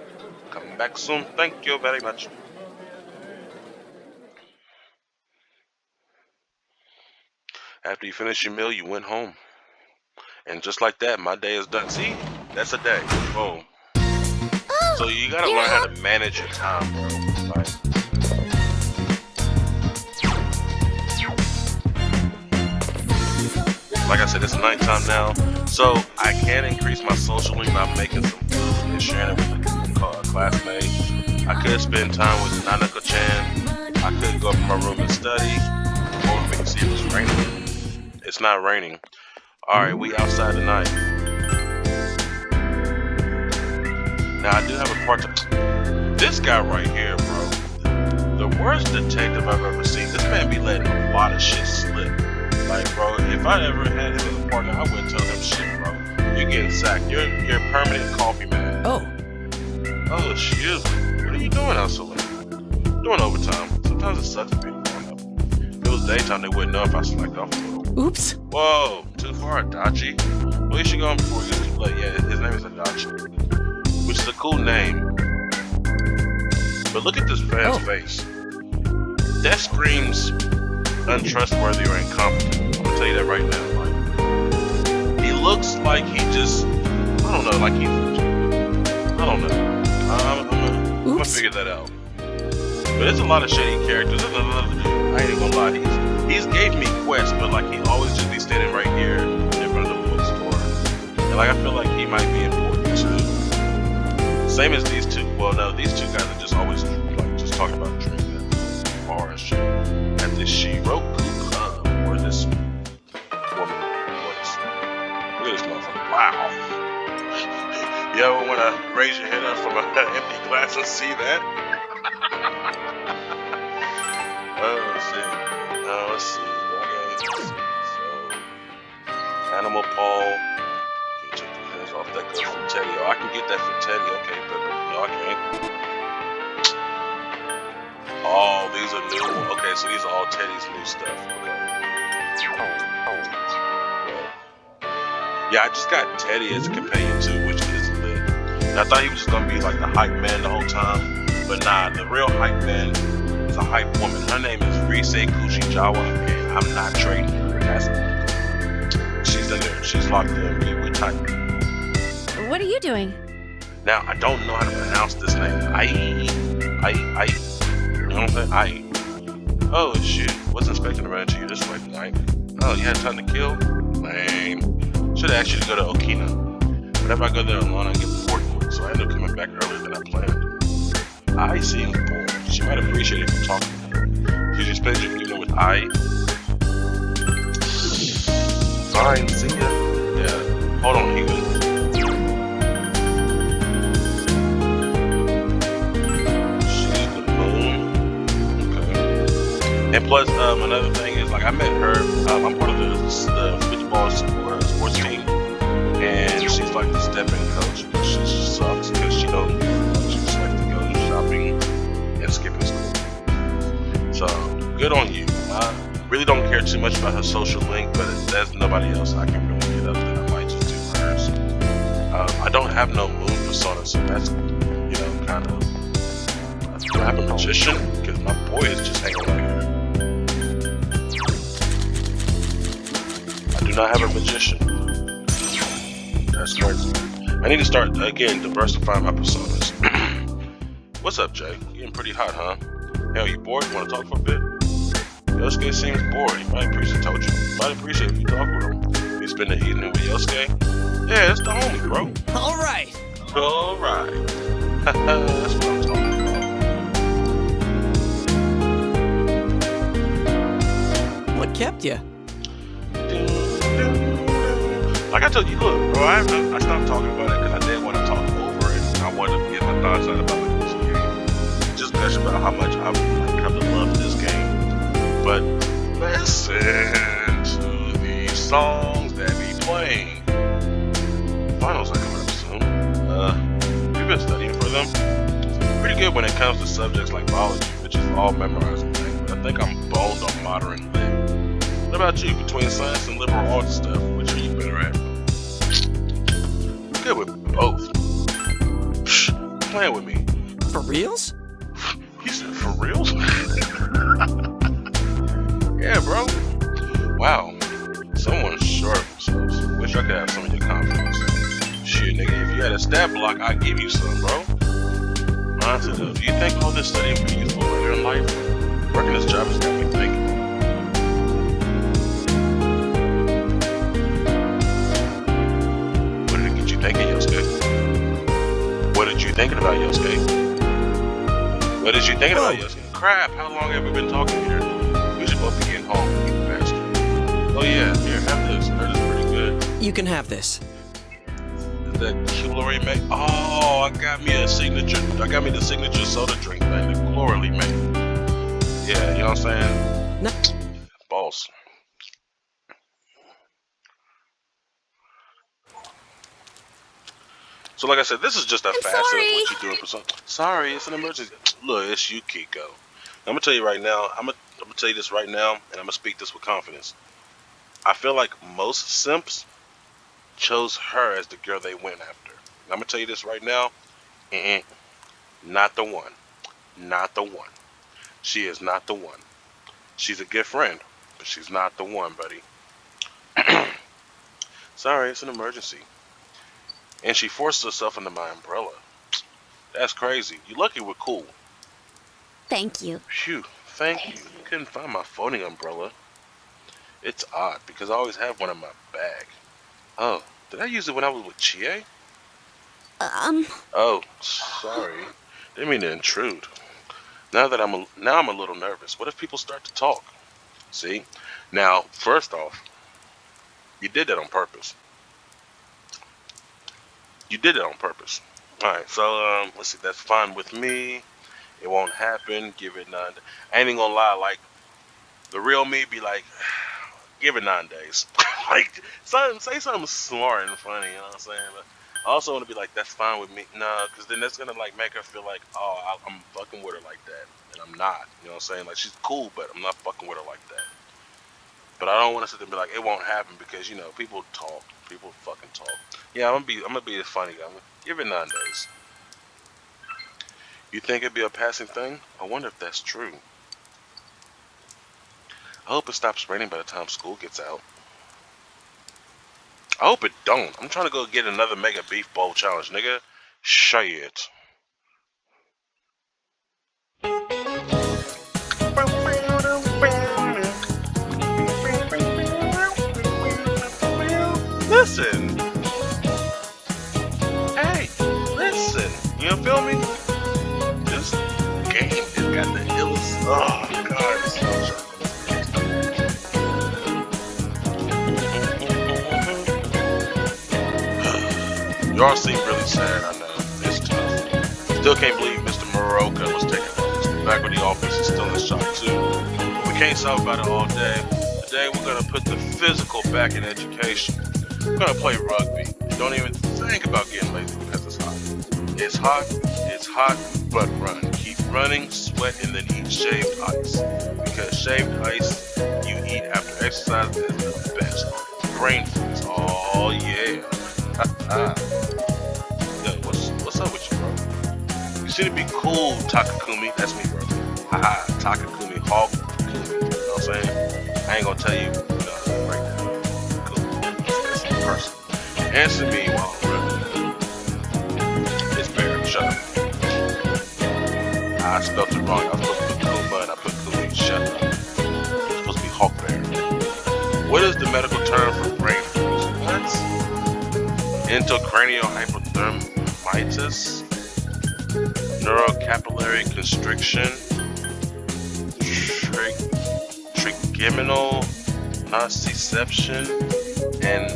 S2: Come back soon. Thank you very much. After you finished your meal, you went home. And just like that, my day is done. See? That's a day. Boom. So you gotta learn how to manage your time, bro. Like I said, it's nighttime now. So I can increase my socialing by making some food and sharing it with a classmate. I could spend time with Nanako-chan. I could go up in my room and study. Or we can see if it's raining. It's not raining. Alright, we outside tonight. Now I do have a part to... This guy right here, bro. The worst detective I've ever seen. This man be letting a lot of shit slip. Like, bro, if I ever had him as a partner, I wouldn't tell him shit, bro. You're getting sacked. You're a permanent coffee man. Oh, excuse me. What are you doing out so late? Doing overtime. Sometimes it sucks being grown up. If it was daytime, they wouldn't know if I slacked off a little.
S4: Oops.
S2: Whoa, too far, Adachi. Well, you should go on before it gets too late. Yeah, his name is Adachi, which is a cool name. But look at this man's face. That screams untrustworthy or incompetent. I'm gonna tell you that right now. Like, he looks like he just, I don't know, like he's, I don't know. I'm gonna figure that out. But there's a lot of shady characters. There's another dude. I ain't gonna lie. He's gave me quests, but like he always just be standing right here in front of the bookstore. And like I feel like he might be important too. Same as these two. Well, no, these two guys are just always like just talking about drinking at bar and shit. At this Shiroku Club, or this woman voice. Look at this motherfucker. Wow. You ever want to raise your head up from an empty glass and see that? Let's see. Okay. So, animal paw. Can you take the hands off? That goes from Teddy. Oh, I can get that from Teddy. Okay, but no, I can't. Oh, these are new. Okay, so these are all Teddy's new stuff. Okay. Yeah, I just got Teddy as a companion too, which is lit. And I thought he was just gonna be like the hype man the whole time, but nah, the real hype man is a hype woman. Her name is Rise Kuchijawa, and I'm not trading her. She's in there. She's locked in. We're tight.
S4: What are you doing?
S2: Now I don't know how to pronounce this name. I. You know what I'm saying? I. Oh shit! Wasn't expecting to run into you this way tonight. Oh, you had time to kill? Lame. Should have asked you to go to Okina. Whenever I go there alone, I get bored quick, so I end up coming back earlier than I planned. I seems bored. She might appreciate it if I'm talking to her. Did you spend your evening with I? Fine, see ya. Yeah. Hold on, Heathen. Plus, another thing is like I met her. I'm part of the football sports team, and she's like the step-in coach. She just sucks because she just likes to go shopping and skipping school. So good on you. I really don't care too much about her social link, but there's nobody else I can really get up that I might just do hers. I don't have no moon persona, so that's kind of. Do I have a magician? Because my boy is just hanging right here. I do not have a magician. That's crazy. I need to start again diversifying my personas. What's up, Jay? You getting pretty hot, huh? Hell, you bored? You want to talk for a bit? Yosuke seems bored. He might appreciate. Told you. Might appreciate if you talk with him. You spend the evening with Yosuke? Yeah, it's the homie, bro.
S3: All right.
S2: All right. That's what I'm talking about.
S3: What kept you?
S2: Like I told you, look, bro, I stopped talking about it because I didn't want to talk over it. I wanted to get my thoughts out about this game. Just gush about how much I've come to love this game. But listen to these songs that be playing. Finals are coming up soon. You've been studying for them. Pretty good when it comes to subjects like biology, which is all memorizing things. But I think I'm boned on modern lit. What about you? Between science and liberal arts stuff, which are you better at? Good with both. Psh, playing with me.
S3: For reals?
S2: He said, for reals? Yeah, bro. Wow. Someone's sure of themselves. Wish I could have some of your confidence. Shit, nigga, if you had a stat block, I'd give you some, bro. Honestly, though, do you think all this studying will be useful later in life? Working this job has got me thinking. What did you thinking about, Yosuke? What did you thinking about, Yosuke? Crap, how long have we been talking here? We should both be getting home, you bastard. Oh yeah, here, have this. That is pretty good.
S3: You can have this.
S2: Is that Coolery made? Oh, I got me the signature soda drink thing that Coolery made. Yeah, you know what I'm saying?
S3: No.
S2: Boss. So like I said, this is just a facet of what you're doing. Sorry, it's an emergency. Look, it's Yukiko. I'm gonna tell you right now. I'm gonna tell you this right now, and I'm gonna speak this with confidence. I feel like most simps chose her as the girl they went after. And I'm gonna tell you this right now. Not the one. Not the one. She is not the one. She's a good friend, but she's not the one, buddy. Sorry, it's an emergency. And she forced herself into my umbrella. That's crazy. You lucky we're cool.
S4: Thank you.
S2: Phew, thank you. Couldn't find my floating umbrella. It's odd because I always have one in my bag. Oh, did I use it when I was with Chie? Oh, sorry. Didn't mean to intrude. Now I'm a little nervous. What if people start to talk? See? Now, first off, you did that on purpose. You did it on purpose. Alright, so, let's see, that's fine with me. It won't happen. Give it 9 days. I ain't even gonna lie, like, the real me be like, give it 9 days. Like, say something smart and funny, you know what I'm saying? But I also want to be like, that's fine with me. Nah, because then that's gonna, like, make her feel like, oh, I'm fucking with her like that. And I'm not, you know what I'm saying? Like, she's cool, but I'm not fucking with her like that. But I don't want to sit there and be like, it won't happen because, you know, people talk. People fucking talk. Yeah, I'm gonna be a funny guy. Give it 9 days. You think it'd be a passing thing? I wonder if that's true. I hope it stops raining by the time school gets out. I hope it don't. I'm trying to go get another Mega Beef Bowl challenge, nigga. Shit. Listen. Hey, listen. You feel me? This game has got the illest. Oh, God. It's so y'all seem really sad, I know. It's tough. Still can't believe Mr. Moroka was taken out. Back with the office is still in shock, too. We Can't talk about it all day. Today we're gonna put the physical back in education. We're gonna play rugby. Don't even think about getting lazy because it's hot. It's hot, but run. Keep running, sweat, and then eat shaved ice. Because shaved ice you eat after exercise is the best. Brain freeze. Oh yeah. Yo, what's up with you, bro? You seem to be cool, Takakumi. That's me, bro. Haha, Takakumi, Hawk Kumi. You know what I'm saying? I ain't gonna tell you, right now. Cool. That's the person. Answer me while I'm running. It's Bear. Shut up. I spelled it wrong. I was supposed to put Kuma and I put Kumi. Shut up. It's supposed to be Hawk Bear. What is the medical term for brain freeze? What? Intracranial hypothermitis, neurocapillary constriction, trigeminal nociception, and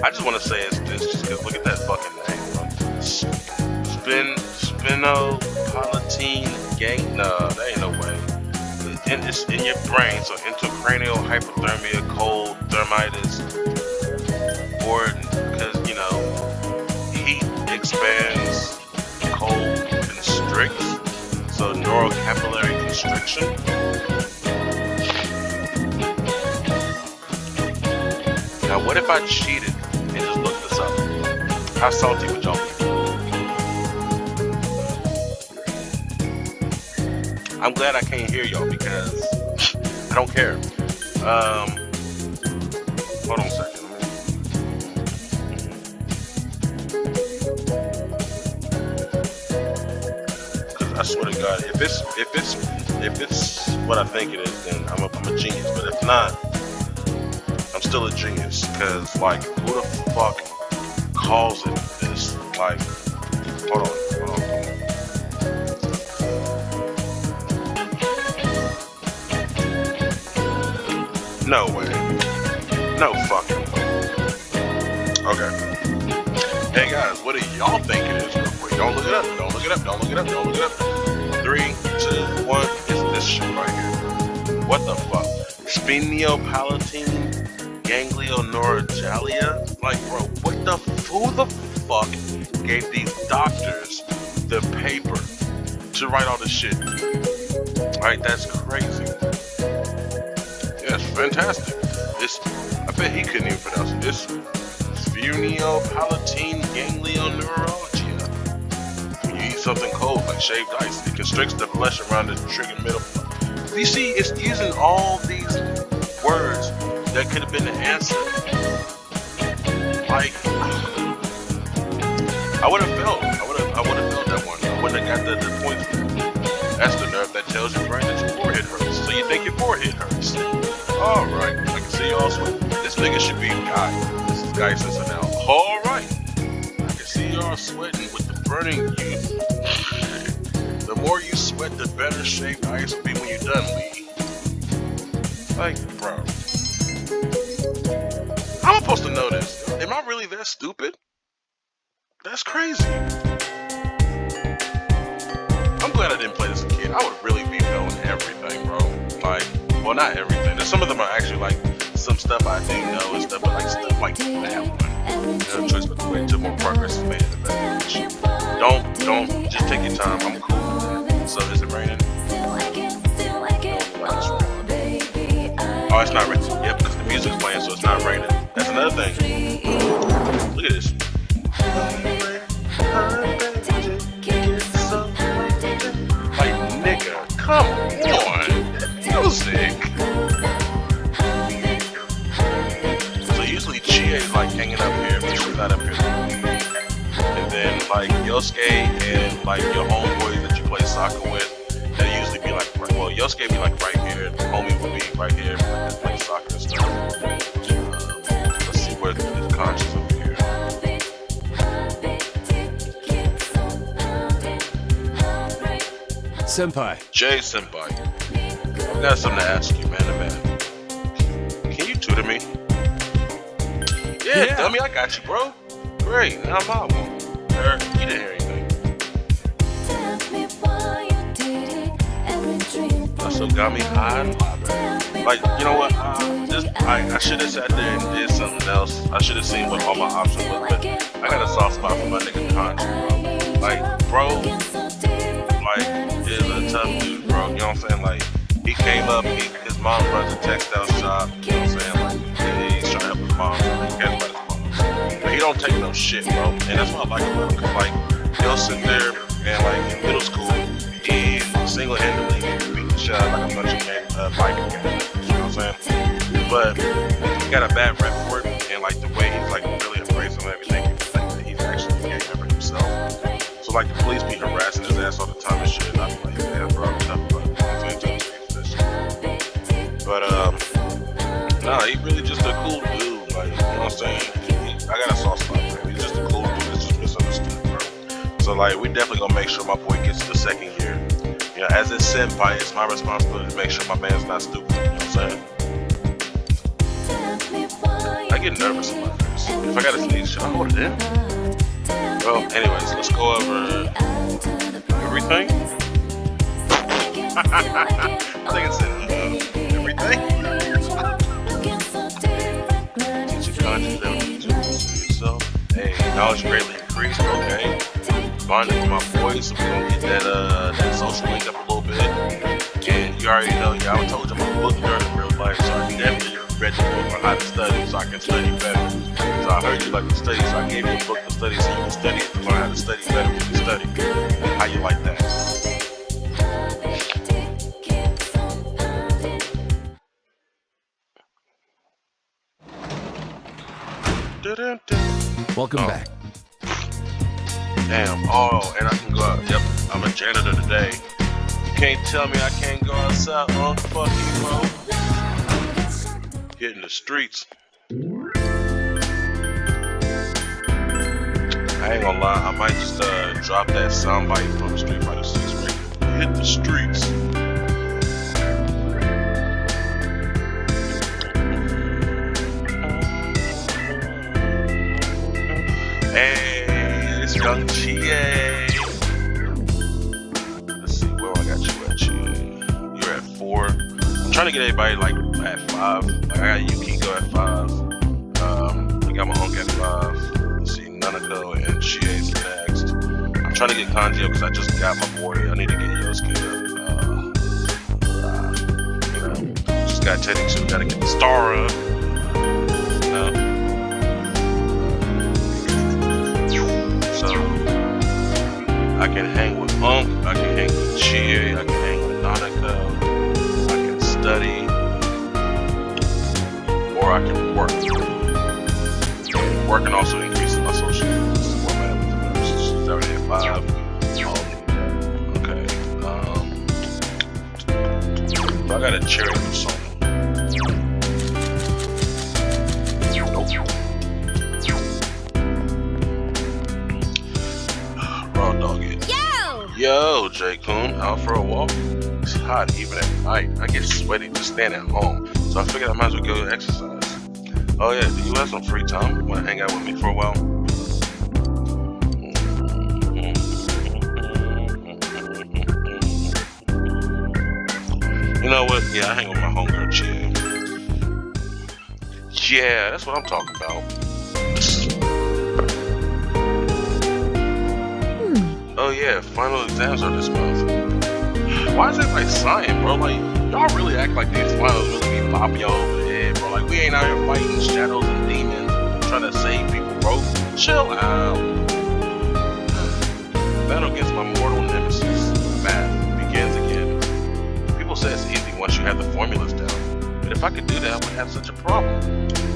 S2: I just want to say it's this just because look at that fucking name, bro. Spinopalatine gang? No, that ain't no way. It's in your brain, so intracranial hypothermia, cold, thermitis, or because, heat expands, cold constricts, so neurocapillary constriction. Now, what if I cheated and just looked this up? How salty would y'all be? I'm glad I can't hear y'all because I don't care. Hold on a second. Because I swear to God, if it's what I think it is, then I'm a genius. But if not, I'm still a genius. Because who the fuck calls it this? Hold on. No way. No fucking way. Okay. Hey guys, what do y'all think it is? Real quick. Don't look it up. 3, 2, 1. It's this shit right here. What the fuck? Sphenopalatine ganglioneuralgia? Bro, who the fuck gave these doctors the paper to write all this shit? Right, that's crazy. Yes, fantastic. I bet he couldn't even pronounce it. It's sphenopalatine ganglioneuralgia. When you eat something cold, like shaved ice, it constricts the flesh around the trigeminal. You see, it's using all these words that could have been the answer. I would have felt that one. I wouldn't have got the points for that. That's the nerve that tells your brain that your forehead hurts. So you think your forehead hurts. Alright, I can see y'all sweating. This nigga should be Guy. This is Guy Simpson now. Alright, I can see y'all sweating with the burning youth. The more you sweat, the better shaved ice will be when you're done, Lee. Bro. I'm supposed to know this. Am I really that stupid? That's crazy. I'm glad I didn't play this as a kid. I would really be knowing everything, bro. Well, not everything. Some of them are actually some stuff I do know and stuff, but stuff like that one. No choice but to wait until more progress is made in the message. Don't, just take your time. I'm cool with that. So, is it raining? Oh, it's not raining. Yep, because the music's playing, so it's not raining. That's another thing. Look at this. Nigga, come on. Music. So usually Chie is hanging up here, but she's not up here. And then Yosuke and your homeboys that you play soccer with, they usually be Yosuke be right here, the homie will be right here, playing soccer and stuff. Let's see where the Kanji's over here.
S3: Senpai.
S2: Jay Senpai. I got something to ask you, man to man. Can you tutor me? Yeah, dummy, I got you, bro. Great, now I'm out one. Eric, you didn't hear anything. That's so also got me high and bothered. Like, you know what? I should have sat there and did something else. I should have seen what all my options were, but I got a soft spot for my nigga Kanji, bro. Like, is a tough dude, bro. You know what I'm saying? Like, he came up, his mom runs a textile shop, you know what I'm saying? Like, he's trying to help his mom, so he cares about his mom. But he don't take no shit, bro. And that's what I like about him, cause like, he'll sit there and like, in middle school, he single-handedly beat the shit out like a bunch of biker guys, you know what I'm saying? But he got a bad rep for it, and like, the way he's like, really embracing everything, people think that he's actually a gang member himself. So like, the police be harassing his ass all the time and shit, and I'm like, yeah, bro, tough, bro. But nah, he really just a cool dude. Like, you know what I'm saying? I got a soft spot for him. He's just a cool dude that's just misunderstood, bro. So like, we definitely gonna make sure my boy gets to the second year. You know, as a senpai, it's my responsibility to make sure my man's not stupid. You know what I'm saying? I get nervous about this. If I gotta sneeze, should I hold it in? Well, anyways, let's go over everything. I think it's everything. Teach your conscience down to yourself. Hey, knowledge greatly increased. Okay. Bonding with my boys, so we're gonna get that social link up a little bit. And you already know, I told you I'm a book nerd in real life, so I definitely read the book on how to study so I can study better. So I heard you like to study, so I gave you a book to study so you can study it to learn how to study better when you study. How you like that?
S3: Welcome back.
S2: Damn. Oh, and I can go out. Yep. I'm a janitor today. You can't tell me I can't go outside, huh? Fuck you, bro. Hitting the streets. I ain't gonna lie. I might just drop that soundbite from Street Fighter 6 right there. Hit the streets. Hey, it's young Chie. Let's see, where I got you at, Chie? You're at 4. I'm trying to get everybody like at 5. Like, I got Yukiko at 5. I got my hunk at 5. Let's see, Nanako and Chie's next. I'm trying to get Kanji up because I just got my boy. I need to get Yosuke up. Just got Teddy, so we gotta get the star up. I can hang with Unk, I can hang with Chie, I can hang with Nanako, I can study, or I can work. Working also increases my social skills. She's already at 5. Okay. I got a cherry persona. Yo, J-Kun, out for a walk? It's hot even at night. I get sweaty just standing at home, so I figured I might as well go exercise. Oh yeah, do you have some free time? You wanna hang out with me for a while? You know what? Yeah, I hang with my homegirl Chie. Yeah, that's what I'm talking about. Oh yeah, final exams are this month. Why is everybody sighing, bro? Like, y'all really act like these finals really be popping y'all over the head, bro. Like, we ain't out here fighting shadows and demons, trying to save people, bro. Chill out. Battle against my mortal nemesis, math, begins again. People say it's easy once you have the formulas down. But if I could do that, I wouldn't have such a problem.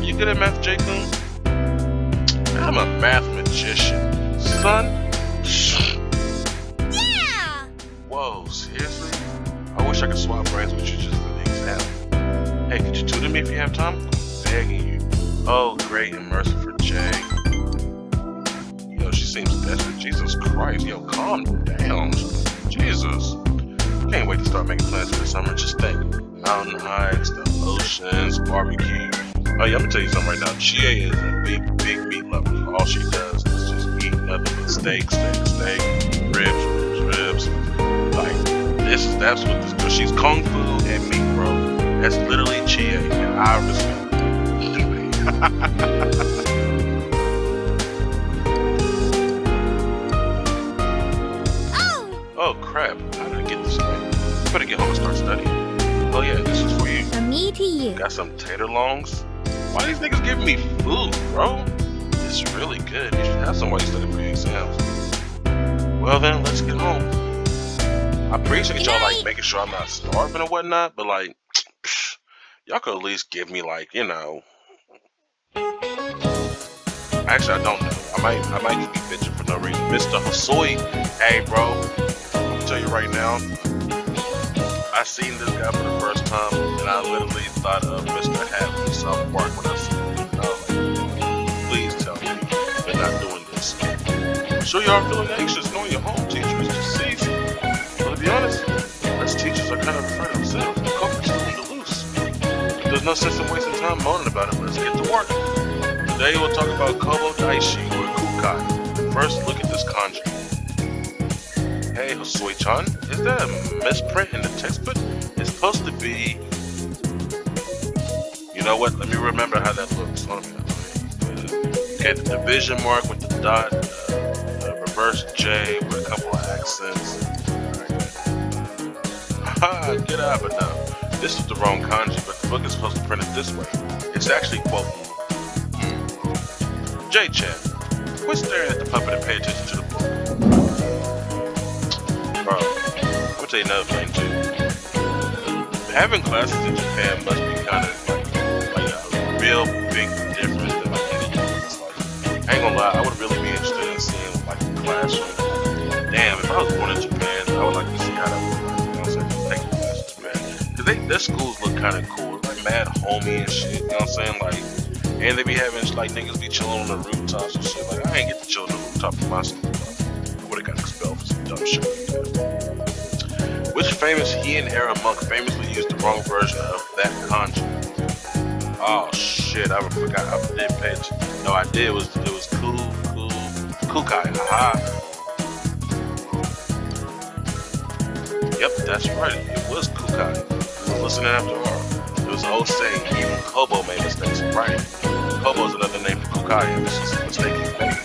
S2: Are you good at math, J-Kun? I'm a math magician, son. Whoa, seriously? I wish I could swap brains with you just for the exam. Hey, could you tutor me if you have time? I'm begging you. Oh, great and merciful Jay. Yo, she seems desperate. Jesus Christ. Yo, calm down. Jesus. Can't wait to start making plans for the summer. Just think. Mountain hikes, the oceans, barbecue. Oh yeah, I'm gonna tell you something right now. Chie is a big meat lover. All she does is just eat nothing but steak, ribs. Like, That's what this girl. She's kung fu and me, bro. That's literally Chie, and I respect it. Oh crap! How did I get this way? Better get home and start studying. Oh yeah, this is for you.
S4: From me to you.
S2: Got some tater longs. Why these niggas giving me food, bro? It's really good. You should have somebody study for your exams. Well then, let's get home. I appreciate y'all like making sure I'm not starving or whatnot, but like, y'all could at least give me like, you know. Actually, I don't know. I might just be bitching for no reason. Mr. Hosoi, hey bro, I'll tell you right now. I seen this guy for the first time, and I literally thought of Mr. Hat from South Park when I seen him. I was like, please tell me you're not doing this. I'm sure you are feeling anxious knowing your home teacher is deceased. But to be honest, us teachers are kind of afraid of themselves. The culprit's on the loose. There's no sense in wasting time moaning about it. Let's get to work. Today we'll talk about Kobo Daishi or Kukai. First, look at this kanji. Hey, Hosoi-chan, is that a misprint in the textbook? It's supposed to be... You know what? Let me remember how that looks. Hold on a minute. Okay, the division mark with the dot, reverse J with a couple of accents. Haha, get out of it now. This is the wrong kanji, but the book is supposed to print it this way. It's actually quoting J-Chan, quit staring at the puppet and pay attention to the book. Bro, I'm gonna tell you another thing too. Having classes in Japan must be kind of like a real big difference than like any US. Like, I ain't gonna lie, I would really be interested in seeing like the classroom. Damn, if I was born in Japan, I would like to see how that would work. You know what I'm saying? Taking classes in Japan. Cause their schools look kind of cool. Like mad homey and shit. You know what I'm saying? Like, and they be having like niggas be chilling on the rooftops and shit. Like I ain't get to chill on the rooftop of my school. I would've got expelled for some dumb shit like that. Which famous Heian era monk famously used the wrong version of that kanji? Oh shit, I forgot. I didn't pay attention. No, I did. It was Kukai. Haha. Yep, that's right. It was Kukai. I was listening after all. It was an old saying, even Kobo made mistakes in writing. Kobo is another name for Kukai, and this is a mistake he made.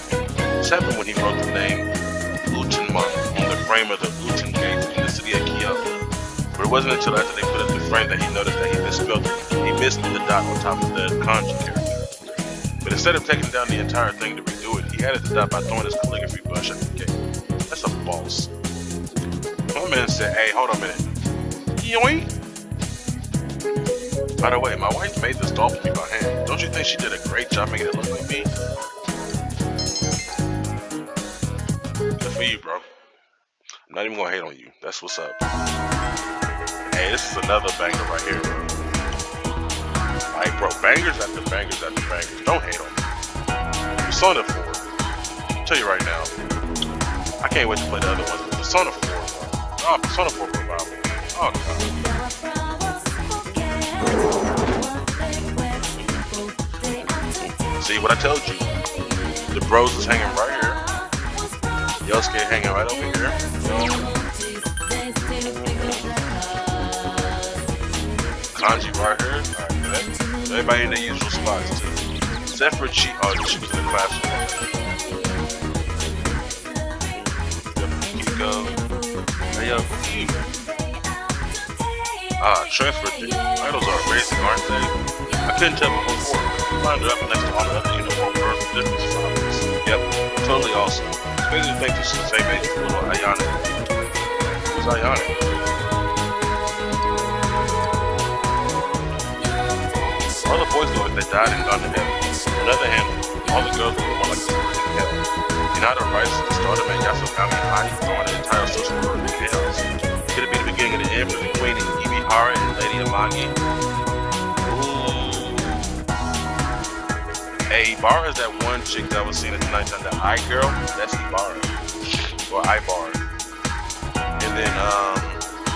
S2: This happened when he wrote the name Utenman on the frame of the Uten Gate in the city of Kyoto. But it wasn't until after they put up the frame that he noticed that he misspelled it. He missed the dot on top of the kanji character. But instead of taking down the entire thing to redo it, he added the dot by throwing his calligraphy brush at the gate. That's a boss. My man said, hey, hold on a minute. Yoink! By the way, my wife made this doll for me by hand. Don't you think she did a great job making it look like me? Good for you, bro. I'm not even gonna hate on you. That's what's up. Hey, this is another banger right here, bro. Like, bro, bangers after bangers after bangers. Don't hate on me. Persona 4. I'll tell you right now. I can't wait to play the other ones. Persona 4. Oh, Persona 4 Revival. Oh, God. See what I told you? The bros is hanging right here. Yosuke hanging right over here. Kanji right here. Alright, good. Everybody in their usual spots too. Except for Chie. Oh, she was in the classroom. Yukiko. Hey, yo. Transfer titles are amazing, aren't they? I couldn't tell before. Lined up next to all the other uniform girls with different styles. Yep, totally awesome. It's crazy to think this is the same age as little Ayane. Who's Ayane? All the boys look like they died and gone to heaven. On the other hand, all the girls look more like they were in hell. Hinata writes the start of Yasogami High throwing the entire social world in chaos. Could it be the beginning of the end for the Queen Ibihara and Lady Amagi? Hey, Ibarra is that one chick that was seen at the nighttime, the eye girl. That's Ibarra. Or Ibar. And then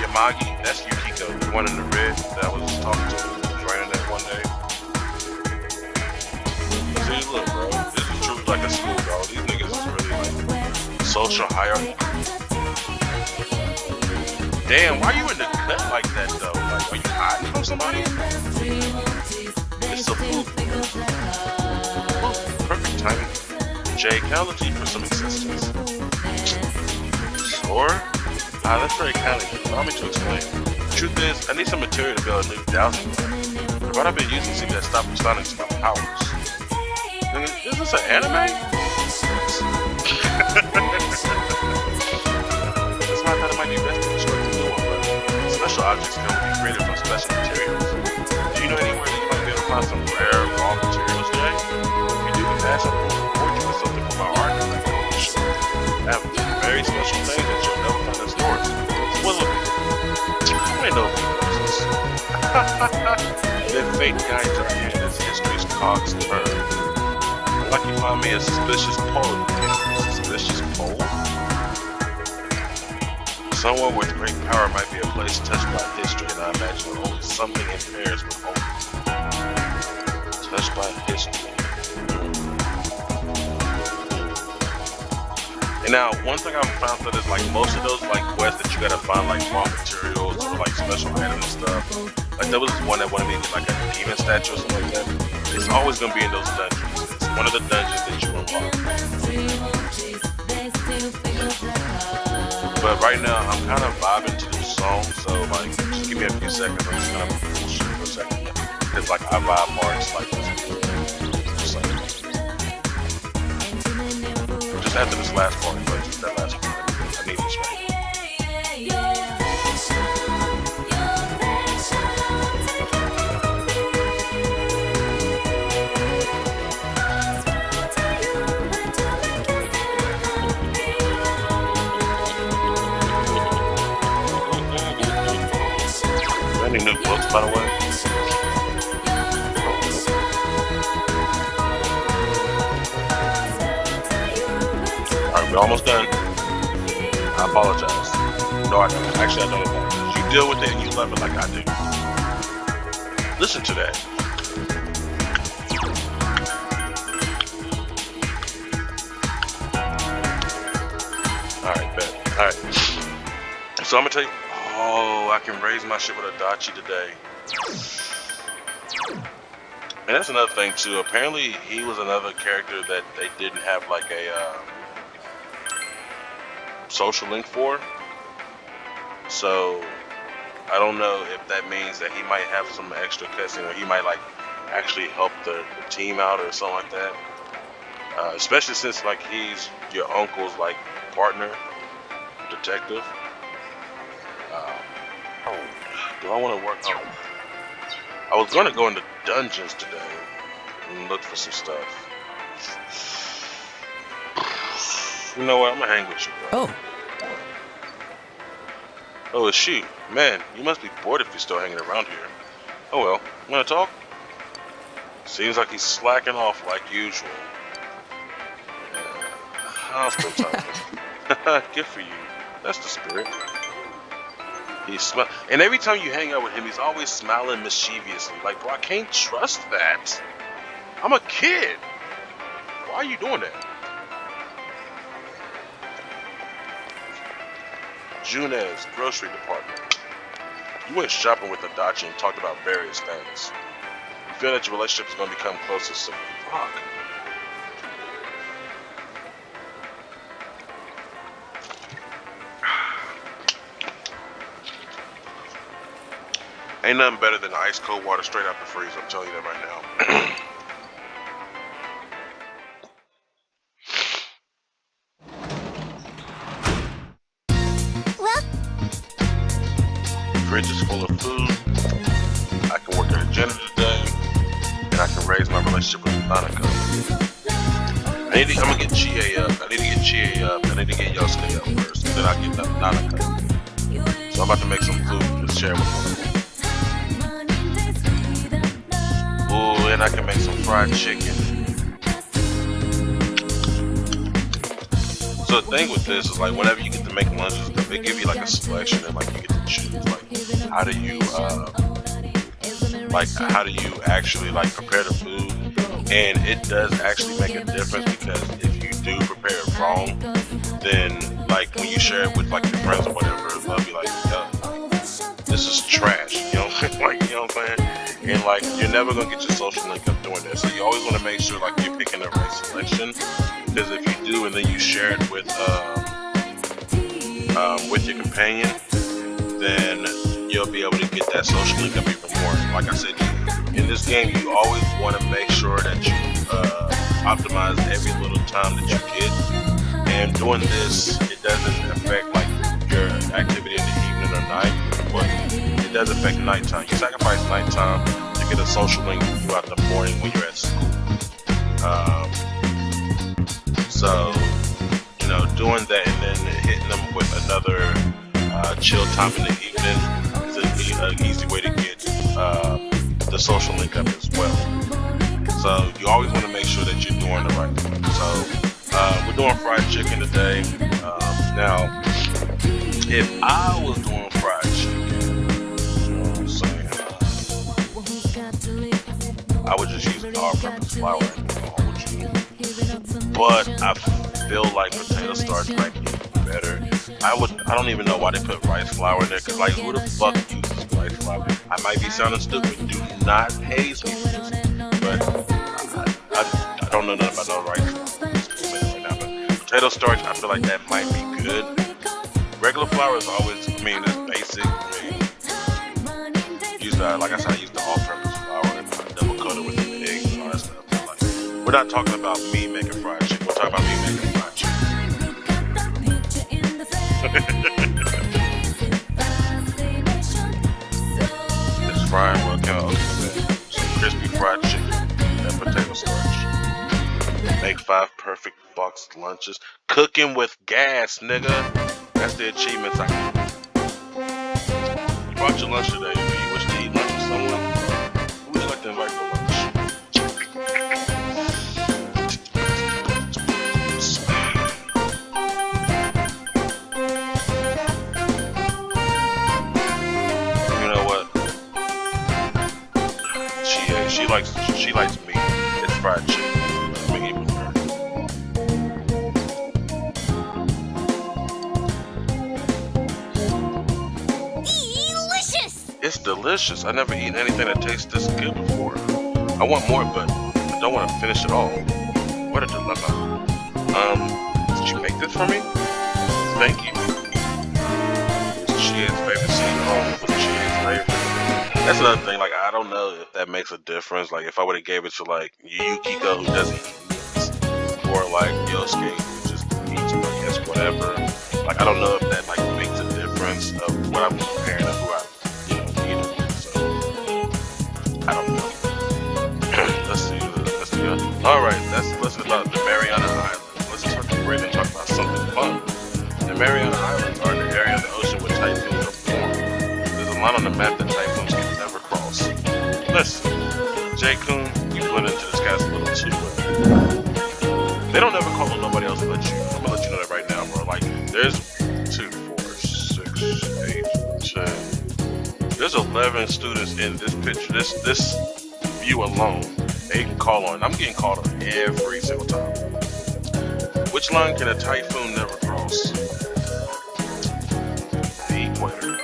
S2: Yamagi, that's Yukiko, the one in the red that I was talking to was raining that one day. See, look, bro, this is truly like a school, bro. These niggas is really like social hierarchy. Damn, why you in the cut like that though? Like, are you hiding from somebody? It's a food. Perfect timing. Jay, can I look to you for some assistance? Sure? That's very kind of you. Allow me to explain. Truth is, I need some material to build a new dowsing lamp. What I've been using seems to stop responding to my powers. Is this an anime? That's why I thought it might be best to destroy the new one, but special objects can only be created from special materials. Do you know anywhere that you might be able to find some rare, raw materials, Jay? If you do, we can ask someone to reward you with something from our art collection. I have very special things that you'll never find in stores. So what will it be? I know if you know this. Then fate guides our hand as history's cogs turn. Like you find me a suspicious pole. Suspicious pole? Somewhere with great power might be a place touched by history, and I imagine only something in Paris would hold it. Touched by history. And now, one thing I've found that is like most of those like quests that you gotta find like raw materials or like special items and stuff. Like there was one that wanted me to get like a demon statue or something like that. It's always gonna be in those dungeons. It's one of the dungeons that you unlock. But right now, I'm kind of vibing to the song, so like, just give me a few seconds. I'm just gonna bullshit for a second, because like I vibe hard. It's like just like just after this last part, but just that last part, I need this right. Any new books, by the way? Alright, we're almost done. I apologize. No, I don't. Actually, I don't apologize. You deal with it and you love it like I do. Listen to that. Alright, bet. Alright. So I'm gonna tell you. Oh, I can raise my shit with Adachi today. And that's another thing too. Apparently, he was another character that they didn't have like a social link for. So I don't know if that means that he might have some extra cussing, or he might like actually help the team out or something like that. Especially since like he's your uncle's like partner, detective. Do I want to work? Oh, I was going to go into dungeons today and look for some stuff. You know what? I'm going to hang with you, bro.
S3: Oh,
S2: Oh, it's you. Man, you must be bored if you're still hanging around here. Oh well, want to talk? Seems like he's slacking off like usual. I'll still talk. Good for you. That's the spirit. And every time you hang out with him, he's always smiling mischievously. Like, bro, I can't trust that. I'm a kid. Why are you doing that? Junez, grocery department. You went shopping with Adachi and talked about various things. You feel that your relationship is going to become closer soon. Fuck. Ain't nothing better than ice cold water straight out the freezer. I'm telling you that right now.
S4: Well,
S2: Fridge is full of food. I can work at a janitor today, and I can raise my relationship with Monica. I'm gonna get Chie up. I need to get Chie up. I need to get Yosuke up first, and then I'll get Monica. So I'm about to make some food to share with her. Ooh, and I can make some fried chicken. So the thing with this is like whenever you get to make lunches, they give you like a selection and like you get to choose like how do you actually like prepare the food, and it does actually make a difference because if you do prepare it wrong, then like when you share it with like your friends or whatever, they'll be like, yeah, trash. You know, like, you know what I'm saying? And like, you're never gonna get your social link up doing that. So you always want to make sure like you're picking the right selection, because if you do and then you share it with your companion, then you'll be able to get that social link up even more. Like I said, in this game, you always want to make sure that you optimize every little time that you get. And doing this, it doesn't affect like your activity in the evening or night, but it does affect nighttime. You sacrifice nighttime to get a social link throughout the morning when you're at school. So, you know, doing that and then hitting them with another chill time in the evening is an easy way to get the social link up as well. So you always want to make sure that you're doing the right thing. So we're doing fried chicken today. Now, if I was doing fried chicken, you know what I'm saying, I would just use all-purpose flour and all with you. But I feel like potato starch might be better. I don't even know why they put rice flour in there, because like, who the fuck uses rice flour? I might be sounding stupid. Do not haze me for this, but I don't know nothing about no rice flour. Right now, but potato starch, I feel like that might be good. Regular flour is always, I mean, it's basic. I mean, use the, like I said, I use the all-purpose flour and double coat it with the eggs and all that stuff. But like, we're not talking about me making fried chicken. We're talking about me making fried chicken. It's fried, well, some crispy fried chicken and potato starch. Make 5 perfect boxed lunches. Cooking with gas, nigga. That's the achievements I get. You brought your lunch today. Do you wish to eat lunch with someone? Who would you like to invite for lunch? She likes meat. It's fried chicken. Let me eat with her.
S4: Delicious!
S2: It's delicious. I never eaten anything that tastes this good before. I want more, but I don't want to finish it all. What a dilemma. Did you make this for me? Thank you. It's Chie's favorite scene. Oh, it was Chie's favorite. That's another thing, like, I don't know if that makes a difference. Like, if I would have gave it to, like, Yukiko, who doesn't eat meat, or, like, Yosuke, who just eats, I guess, whatever. Like, I don't know if that, like, makes a difference of what I'm comparing to who I, eat it. So, I don't know. Let's see. Alright, let's listen about the Mariana Islands. Let's turn to break and talk about something fun. The Mariana Islands are in the area of the ocean where typhoons are formed. There's a line on the map that typhoons can never cross. Listen, J-Kun, you blend into this guy's little too. They don't ever call on nobody else but you. I'm gonna let you know that right now, bro. Like, there's 2, 4, 6, 8, 10. There's 11 students in this picture, this view alone. They can call on. I'm getting called on every single time. Which line can a typhoon never cross? The equator.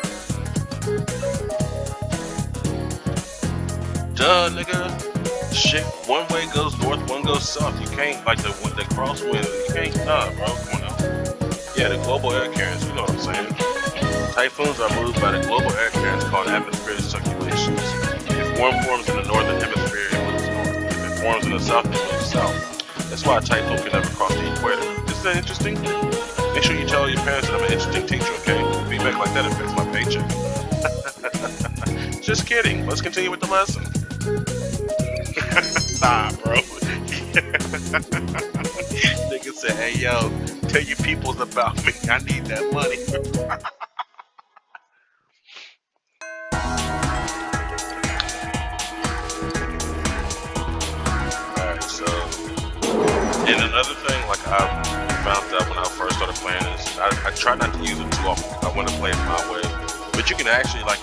S2: Duh, nigga. Shit, one way goes north, one goes south. You can't, like, the crosswind, you can't, nah, bro, come on now. Yeah, the global air currents, you know what I'm saying. Typhoons are moved by the global air currents called atmospheric circulations. If one forms in the northern hemisphere, it moves north. If it forms in the south, it moves south. That's why a typhoon can never cross the equator. Isn't that interesting? Make sure you tell your parents that I'm an interesting teacher, okay? Feedback like that affects my paycheck. Just kidding. Let's continue with the lesson. Nah, bro. Nigga said, hey, yo, tell your peoples about me. I need that money. Alright, so, and another thing, like, I found out when I first started playing is, I try not to use it too often. I want to play it my way. But you can actually, like,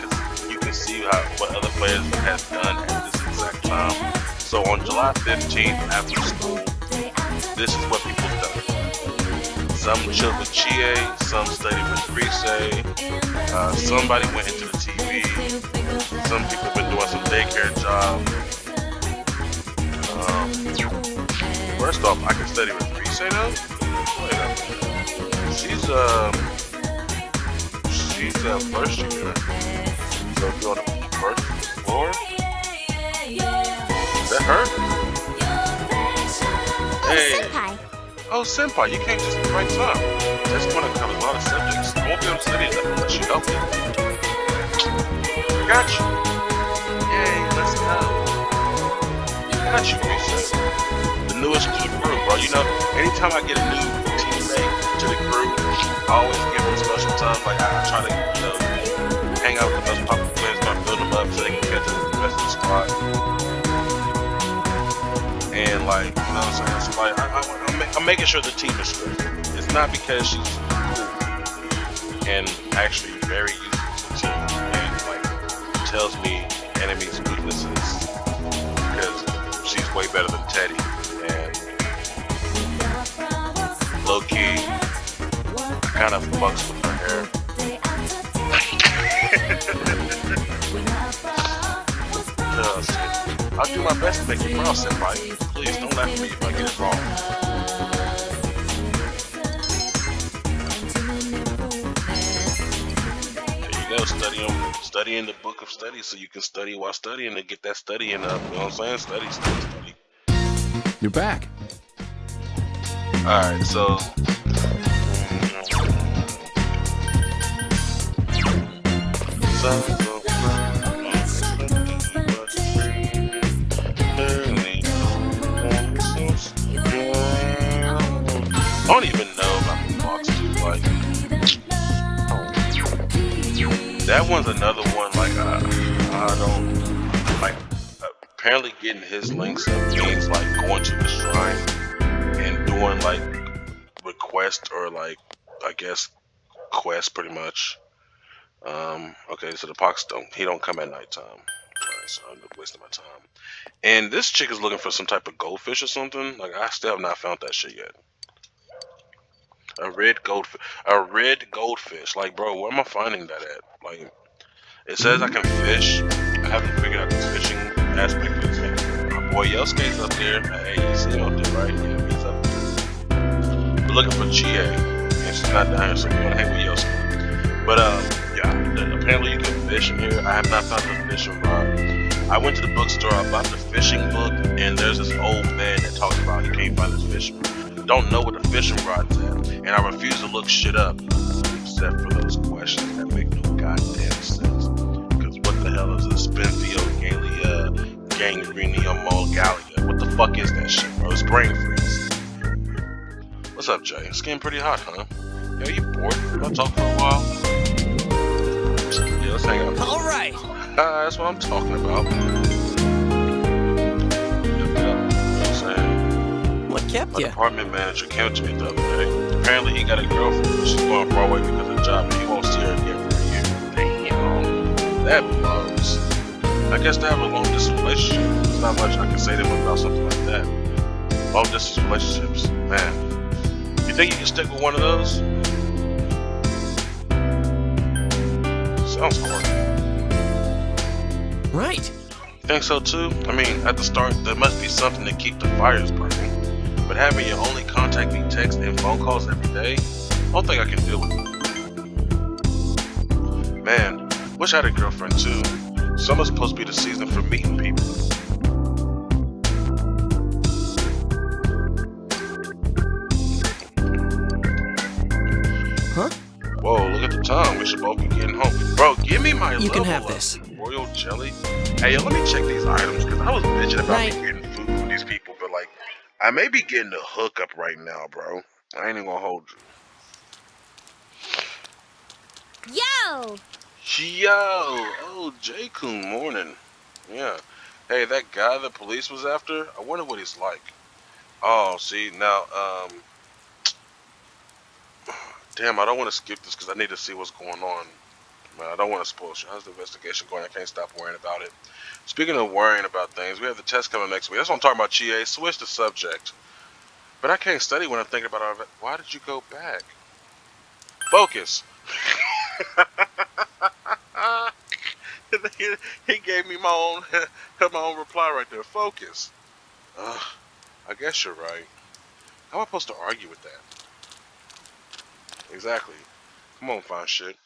S2: you can see what other players have done at this exact time. So on July 15th, after school, this is what people done. Some chilled with Chie, some studied with Rise. Somebody went into the TV. Some people been doing some daycare job. First off, I can study with Rise though. Wait a minute. She's first year. So if you're on the first floor, is that her? Hey.
S4: Senpai.
S2: Oh, senpai, you can't just write top. That's going to cover a lot of subjects. I won't be able to study that unless you help me. Got you. Yay, let's go. Got you, Risa. The newest to the group, bro. You know, anytime I get a new teammate to the group, I always give them special time. Like, I try to, you know, hang out with the most popular players, start building them up so they can catch up with the rest of the squad. And like, you know what I'm saying? So like, I'm making sure the team is straight. It's not because she's cool and actually very useful to the team and like tells me enemies' weaknesses because she's way better than Teddy and low key kind of fucks with her hair. I'll do my best to make you proud, senpai. Please don't laugh at me if I get it wrong. There you go, studying the book of studies so you can study while studying and get that studying up. You know what I'm saying? Study.
S3: You're back.
S2: Alright, so I don't even know about the box too. Like that one's another one. Like I don't like. Apparently, getting his links up means like going to the shrine and doing like request or like I guess quest pretty much. Okay, so the pox don't come at nighttime. Alright, so I'm wasting my time. And this chick is looking for some type of goldfish or something. Like I still have not found that shit yet. A red goldfish. Like, bro, where am I finding that at? Like, it says I can fish. I haven't figured out the fishing aspect of this thing. My boy Yosuke's up there. Hey, you see him up there, right? Yeah, he's up there. We're looking for Chie, and she's not down here, so we're gonna hang with Yosuke. But yeah, apparently you can fish in here. I have not found the fishing rod. I went to the bookstore. I bought the fishing book, and there's this old man that talks about he can't find his fishing. Don't know what the fishing rod's at, and I refuse to look shit up except for those questions that make no goddamn sense. Because what the hell is a Spinthiogalia Gangreniumolgalia? What the fuck is that shit, bro? It's brain freeze. What's up, Jay? It's getting pretty hot, huh? Yeah, you bored? I'll talk for a while. Yeah, let's hang out.
S3: All right.
S2: That's what I'm talking about.
S3: What kept
S2: My
S3: you?
S2: department manager came to me the other day. Apparently he got a girlfriend, but she's going far away because of the job and he won't see her again for a year. Damn, that blows. I guess to have a long distance relationship, there's not much I can say to him about something like that. Long distance relationships, man. You think you can stick with one of those? Sounds corny.
S3: Right.
S2: You think so too? I mean, at the start, there must be something to keep the fires burning. But having your only contact be text and phone calls every day, I don't think I can deal with it. Man, wish I had a girlfriend too. Summer's supposed to be the season for meeting people.
S3: Huh?
S2: Whoa, look at the time. We should both be getting home. Bro, give me my
S3: You can have
S2: level
S3: this.
S2: up. Royal jelly. Hey, yo, let me check these items because I was bitching about
S3: Right.
S2: me getting food from these people, but like, I may be getting the hookup right now, bro. I ain't even gonna hold you.
S4: Yo!
S2: Yo, oh, J-Kun, morning. Yeah. Hey, that guy the police was after, I wonder what he's like. Oh, see, now, damn, I don't want to skip this because I need to see what's going on. Man, I don't want to spoil shit. How's the investigation going? I can't stop worrying about it. Speaking of worrying about things, we have the test coming next week. That's what I'm talking about, Chie. Switch the subject. But I can't study when I'm thinking about all of it. Why did you go back? Focus. He gave me my own reply right there. Focus. I guess you're right. How am I supposed to argue with that? Exactly. Come on, fine shit.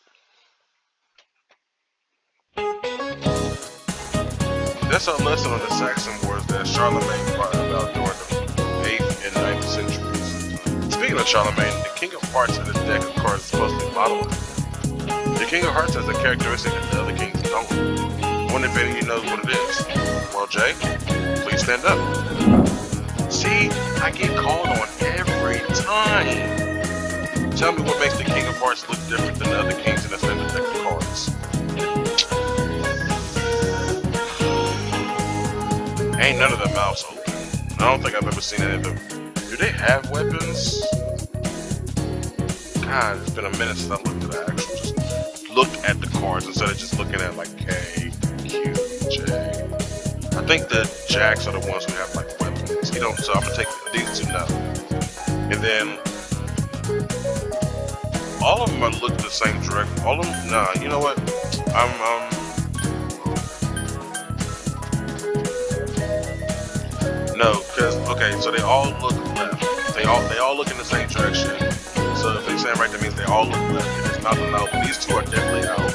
S2: That's our lesson on the Saxon Wars that Charlemagne brought about during the 8th and 9th centuries. Speaking of Charlemagne, the King of Hearts in his deck of cards is supposed to be modeled. The King of Hearts has a characteristic that the other kings don't. I wonder if any of you knows what it is. Well, Jay, please stand up. See, I get called on every time. Tell me what makes the King of Hearts look different than the other kings in the same deck of cards. Ain't none of their mouths open. I don't think I've ever seen any of them. Do they have weapons? God, it's been a minute since I looked at the cards instead of just looking at like K, Q, J. I think the jacks are the ones who have like weapons. You know, so I'm gonna take these two now. And then all of them are look the same direction. All of them, nah. You know what? No, because okay, so they all look left. They all look in the same direction. So if they stand right, that means they all look left. If it's nothing out, these two are definitely out.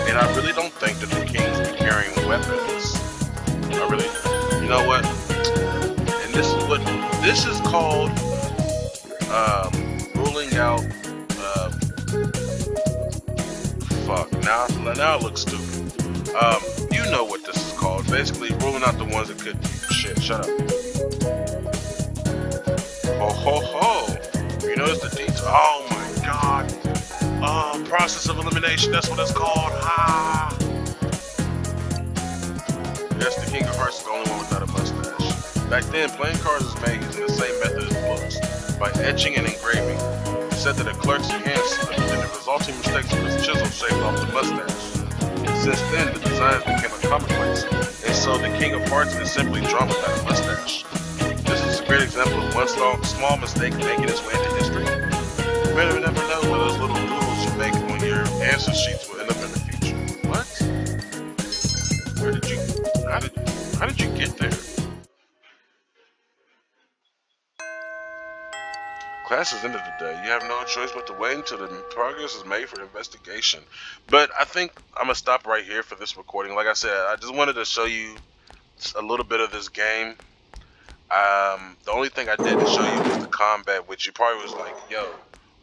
S2: And I really don't think that the kings be carrying weapons. I really, you know what? And this is called ruling out. Fuck. Now it looks stupid. You know what this is called. Basically, ruling out the ones that could. Shit, shut up. Ho ho ho. You notice the detail. Oh my god. Process of elimination. That's what it's called. Ah. Yes, the King of Hearts is the only one without a mustache. Back then, playing cards was made using the same method as books, by etching and engraving. It said that a clerk's hand slipped, and the resulting mistakes was chisel shaved off the mustache. Since then, the designs became a commonplace, and so the King of Hearts is simply drawn without a mustache. This is a great example of one small mistake making its way into history. You may never know where those little doodles you make on your answer sheets will end up in the future. What? How did you get there? Class is ended today. You have no choice but to wait until the progress is made for the investigation. But I think I'm going to stop right here for this recording. Like I said, I just wanted to show you a little bit of this game. The only thing I didn't show you was the combat, which you probably was like, yo,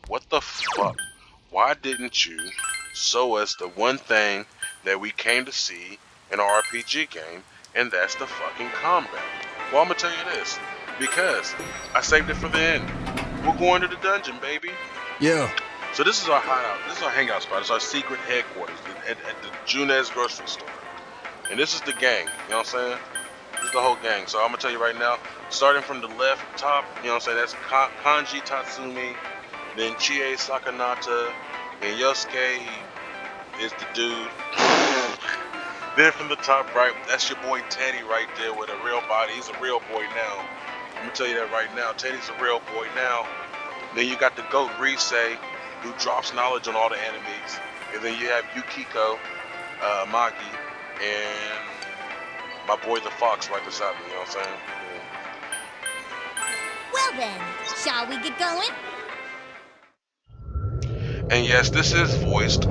S2: what the fuck? Why didn't you show us the one thing that we came to see in an RPG game, and that's the fucking combat? Well, I'm going to tell you this, because I saved it for the end. We're going to the dungeon, baby.
S3: Yeah.
S2: So this is our hideout. This is our hangout spot. It's our secret headquarters at the Junez grocery store. And this is the gang. You know what I'm saying? This is the whole gang. So I'm going to tell you right now, starting from the left top, you know what I'm saying? That's Kanji Tatsumi, then Chie Sakanata, and Yosuke is the dude. Then from the top right, that's your boy Teddy right there with a real body. He's a real boy now. I'm going to tell you that right now. Teddy's a real boy now. Then you got the GOAT Rise, who drops knowledge on all the enemies. And then you have Yukiko, Magi, and my boy the Fox right beside me, you know what I'm saying?
S4: Well then, shall we get going?
S2: And yes, this is voiced.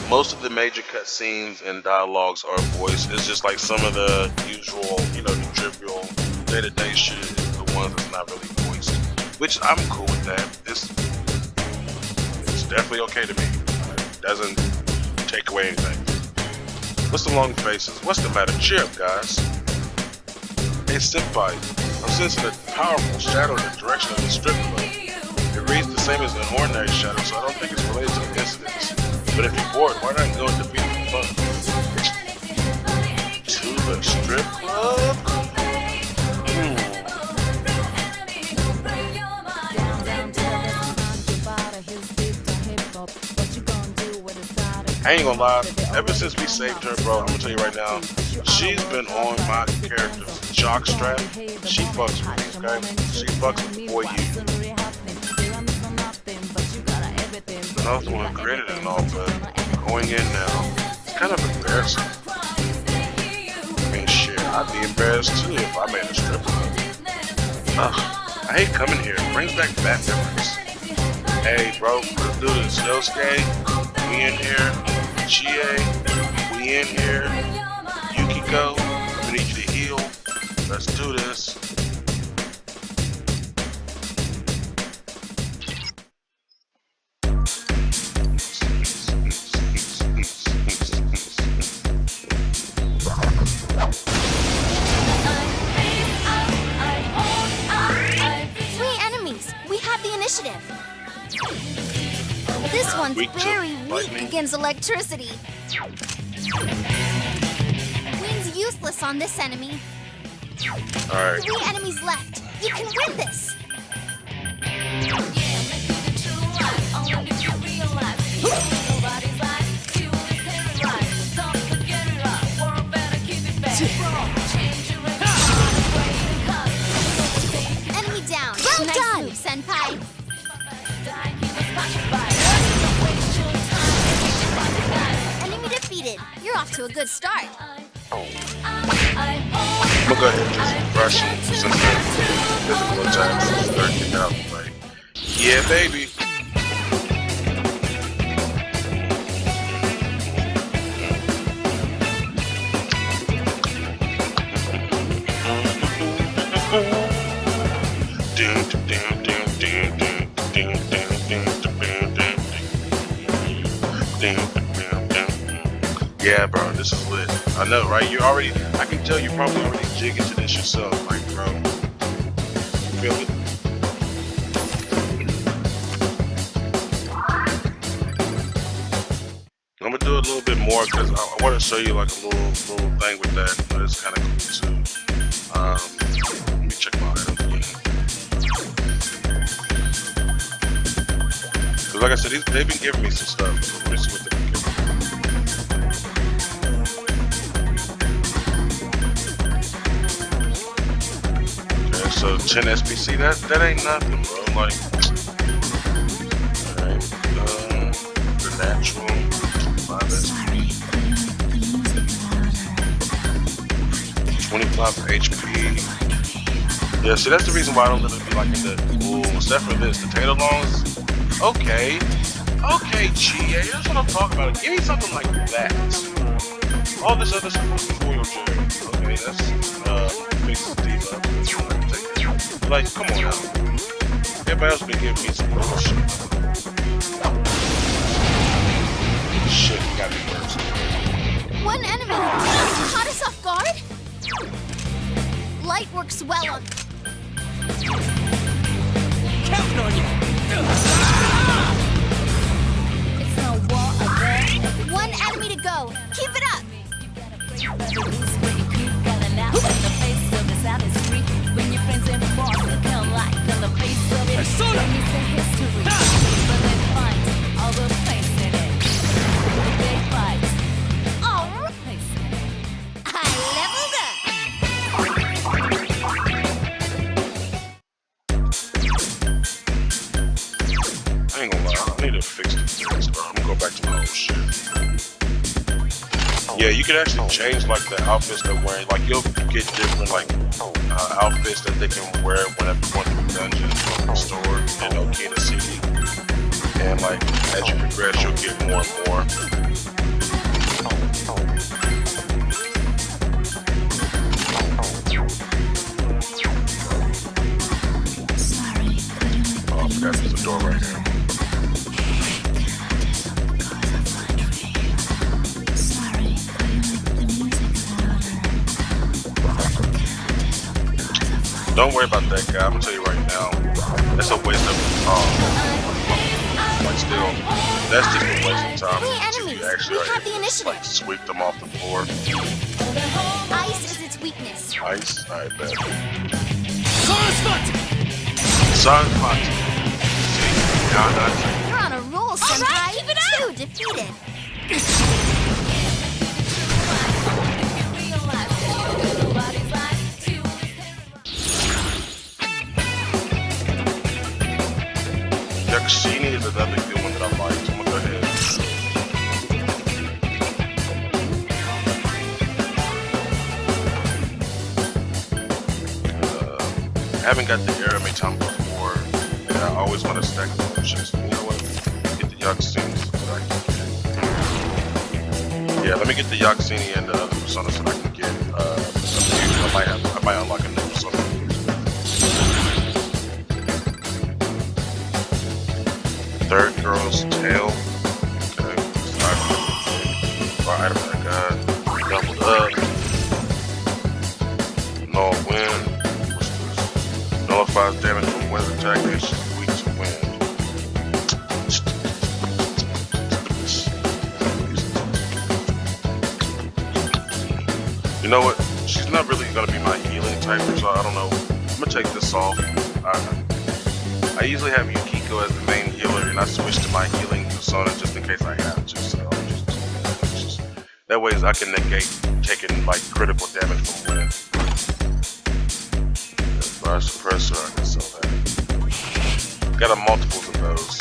S2: Most of the major cutscenes and dialogues are voiced. It's just like some of the usual, you know, the trivial day-to-day shit is the ones that's not really voiced. Which I'm cool with that. It's definitely okay to me. It doesn't take away anything. What's the long faces? What's the matter? Cheer up, guys. Hey, Senpai, I'm sensing a powerful shadow in the direction of the strip club. It reads the same as an ordinary shadow, so I don't think it's related to the incidents. But if you're bored, why not go and defeat it for fun? To the strip club? I ain't gonna lie, ever since we saved her, bro, I'm gonna tell you right now, She's been on my character jockstrap. She fucks with me, okay? She fucks with the boy you. I was the one who created it and all, but going in now, it's kind of embarrassing. I mean, shit, I'd be embarrassed too if I made a strip club. Ugh, I hate coming here. It brings back bad memories. Hey, bro, let's do this. Yosuke, we in here. Chie, we in here. Yukiko, we need you to heal. Let's do this.
S4: This one's
S2: Weak to
S4: very weak
S2: lightning.
S4: against electricity. Wind's useless on this enemy.
S2: Alright.
S4: 3 enemies left. You can win this. Enemy down. Well nice done, move, Senpai. Enemy defeated. You're off to a good start.
S2: I'm gonna go ahead and just brush him since they're physical attacks. They're getting out of the way. Yeah, baby. Yeah, bro, this is lit. I know, right? You already, I can tell you probably already jigging to this yourself, like, bro. You feel it? I'm gonna do a little bit more because I want to show you like a little thing with that, but it's kind of cool too. Let me check my items again. Because like I said, they've been giving me some stuff. So let me see what they can give me. Okay, so 10 SPC, that ain't nothing, bro. Like, alright, the natural. 25 HP. Yeah, see, that's the reason why I don't really be liking the. Ooh, except for this, potato longs. Okay, okay, Chie, that's what I'm talking about. Give me something like that. All this other stuff is for your journey. Okay, that's fixes these up. Like, come on now. Everybody else been giving me some bullshit. Shit, you gotta be worse.
S4: One enemy caught us off guard. Light works well on.
S3: Counting on you.
S4: It's no war again. One enemy to go. Keep it up.
S2: I ain't gonna lie, I need to fix these things, bro. I'm gonna go back to my old shit. Yeah, you can actually change like the outfits they're wearing. Like you'll get different like outfits that they can wear whenever you want to do dungeons from the store in Okina City. And like as you progress, you'll get more and more. Oh, I forgot there's a door right here. Don't worry about that guy. I'm gonna tell you right now. That's a waste of like still. That's just a waste of time.
S4: Three enemies.
S2: You actually
S4: We have the initiative.
S2: like sweep them off the floor.
S4: Ice is its weakness.
S2: Ice. Alright, bet. Sunspot. See, now that's
S4: You're on a roll, Senpai.
S1: right, keep it up.
S4: 2 defeated.
S2: She needed another good one that I liked. So I'm gonna go ahead. I haven't got the Arame time before, and I always want to stack the options. You know what? Get the Yakusini so that I can get. Yeah, let me get the Yakusini and the other persona so that I can get. I might unlock a new persona. Third girl's tail. Okay, item I got. Doubled up. Null wind. What's this? Nullifies damage from weather attack and she's weak to wind. You know what? She's not really gonna be my healing type, so I don't know. I'm gonna take this off. I usually have Yukiko as the main healer, and I switch to my healing persona just in case I have to. So just that way I can negate taking like critical damage from wind. Fire suppressor, I can sell that. Got a multiples of those.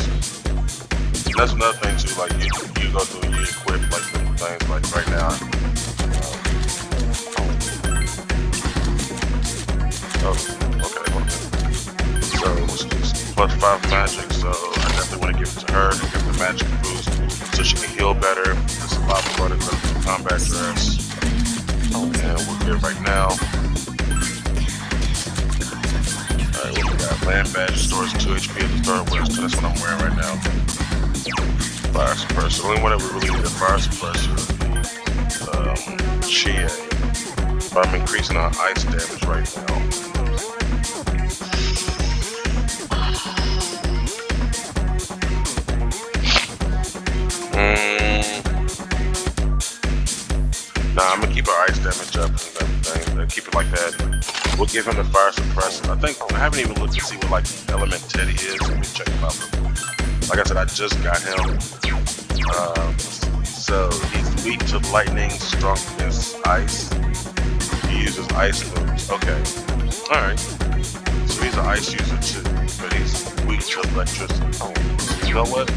S2: And that's another thing too. Like you go through and you equip like different things. Like right now. Oh, okay. So what's this? +5 magic, so I definitely want to give it to her to give the magic boost so she can heal better. This is a lot more than combat dress. And we're good right now. Alright, what we got? Land badge stores 2 HP at the start of wear, so that's what I'm wearing right now. Fire suppressor. The only one that we really need a fire suppressor is Chie. But I'm increasing our ice damage right now. Nah, I'm gonna keep our ice damage up and everything. Keep it like that. We'll give him the fire suppressor. I think I haven't even looked to see what like element Teddy is. Let me check him out real quick. Like I said, I just got him. So he's weak to lightning, strong against ice. He uses ice moves. Okay. Alright. So he's an ice user too, but he's weak to electricity. You know what?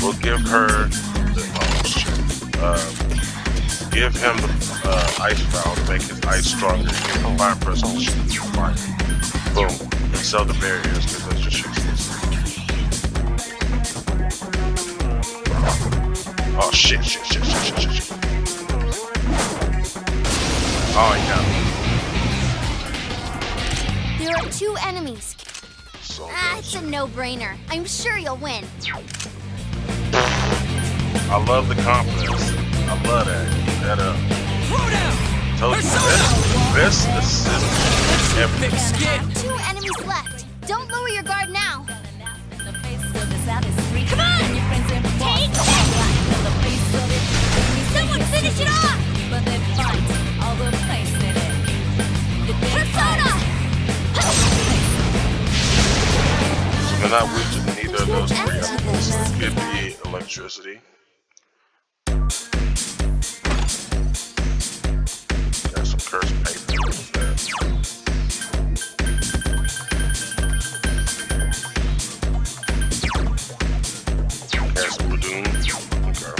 S2: We'll give her the give him the ice round to make his ice stronger. Give him a fire person to shoot fire. Boom. And sell the barriers because that's just shoots. Oh shit. Oh, he got me.
S4: There are 2 enemies.
S2: So
S4: It's a no-brainer. I'm sure you'll win.
S2: I love the confidence. I love that. Told you best assist ever.
S4: 2 enemies left. Don't lower your guard now.
S1: Come on!
S4: Take that! Someone finish it off! Persona!
S2: So they're not weak to neither of those 3 elements. Could be electricity. Got some cursed paper with that. Got some Radoon. Okay.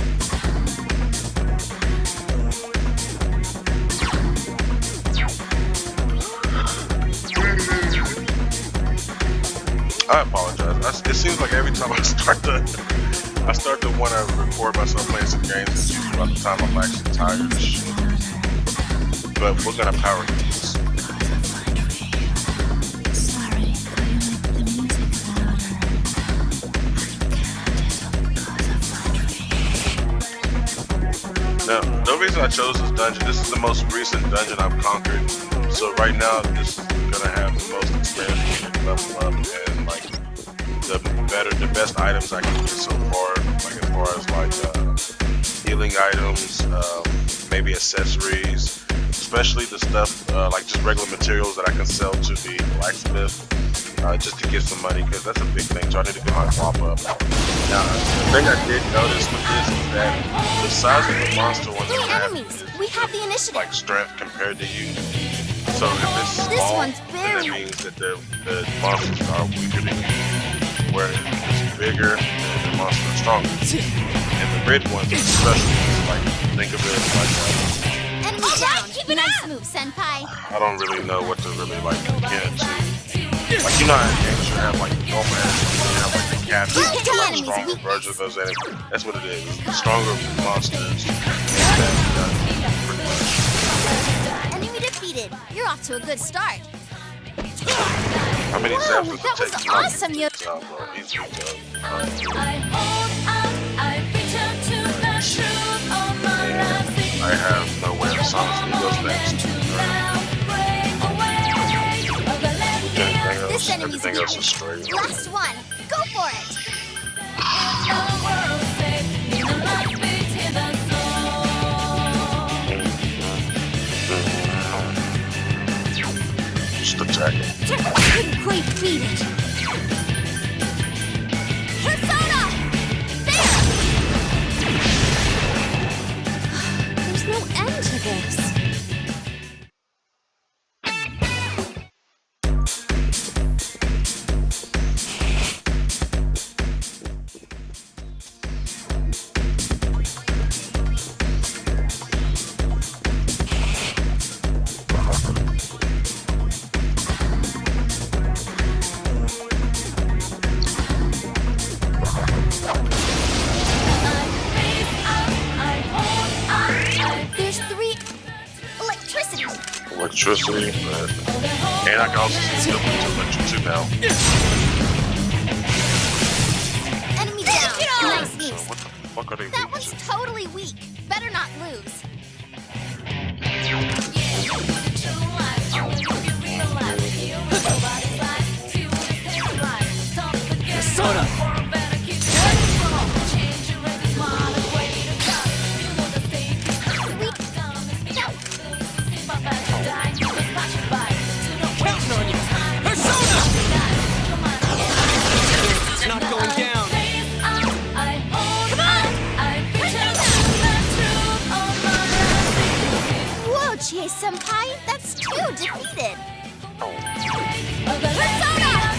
S2: I apologize. It seems like every time I start to want to record myself playing some games, it's usually about the time I'm actually tired of shit. But we're gonna power through this. Now, the reason I chose this dungeon, this is the most recent dungeon I've conquered. So right now, this is gonna have the most experience level up and like the best items I can get so far. Like as far as like healing items, maybe accessories, especially the stuff like just regular materials that I can sell to the blacksmith. Just to get some money, because that's a big thing. So I need to get my pop up. Now, the thing I did notice with this is that the size of the monster on the map
S4: enemies. We have the initiative.
S2: like strength compared to you. So if it's
S4: This
S2: small,
S4: one's
S2: then that
S4: very-
S2: means that the monsters are weaker than you. Where if it's bigger, then the monsters are stronger. And the red ones are special. Like, think of it like,
S4: Enemy down. Nice move, Senpai.
S2: I don't really know what to really like get into. Like, you know how games you have like normal enemies, you have like the captain,
S4: Hit the
S2: like
S4: enemy's
S2: stronger
S4: weakness.
S2: version of those enemies. That's what it is. The stronger monsters.
S4: Enemy defeated. You're off to a good start.
S2: How many
S4: Whoa,
S2: examples
S4: that was awesome,
S2: He's weak though.
S1: I hold out, I reach out to the truth of my life.
S2: I have no way of silencing those next.
S4: This enemy's
S2: Everything else is
S4: weak.
S2: straight.
S4: Last one. Go for it.
S2: Just attack it.
S4: Couldn't quite beat it. Persona! There! There's no end to this. There's 3 electricity.
S2: Electricity, and I can also see buildings electricity now.
S4: Enemy down. Nice
S2: So
S4: moves.
S2: what the fuck are they
S4: That
S2: weak
S4: one's
S2: to?
S4: totally weak. Better not lose.
S3: Persona! Counting on you! Persona! It's not going down!
S4: Whoa, Chie-senpai. That's 2 defeated. Persona!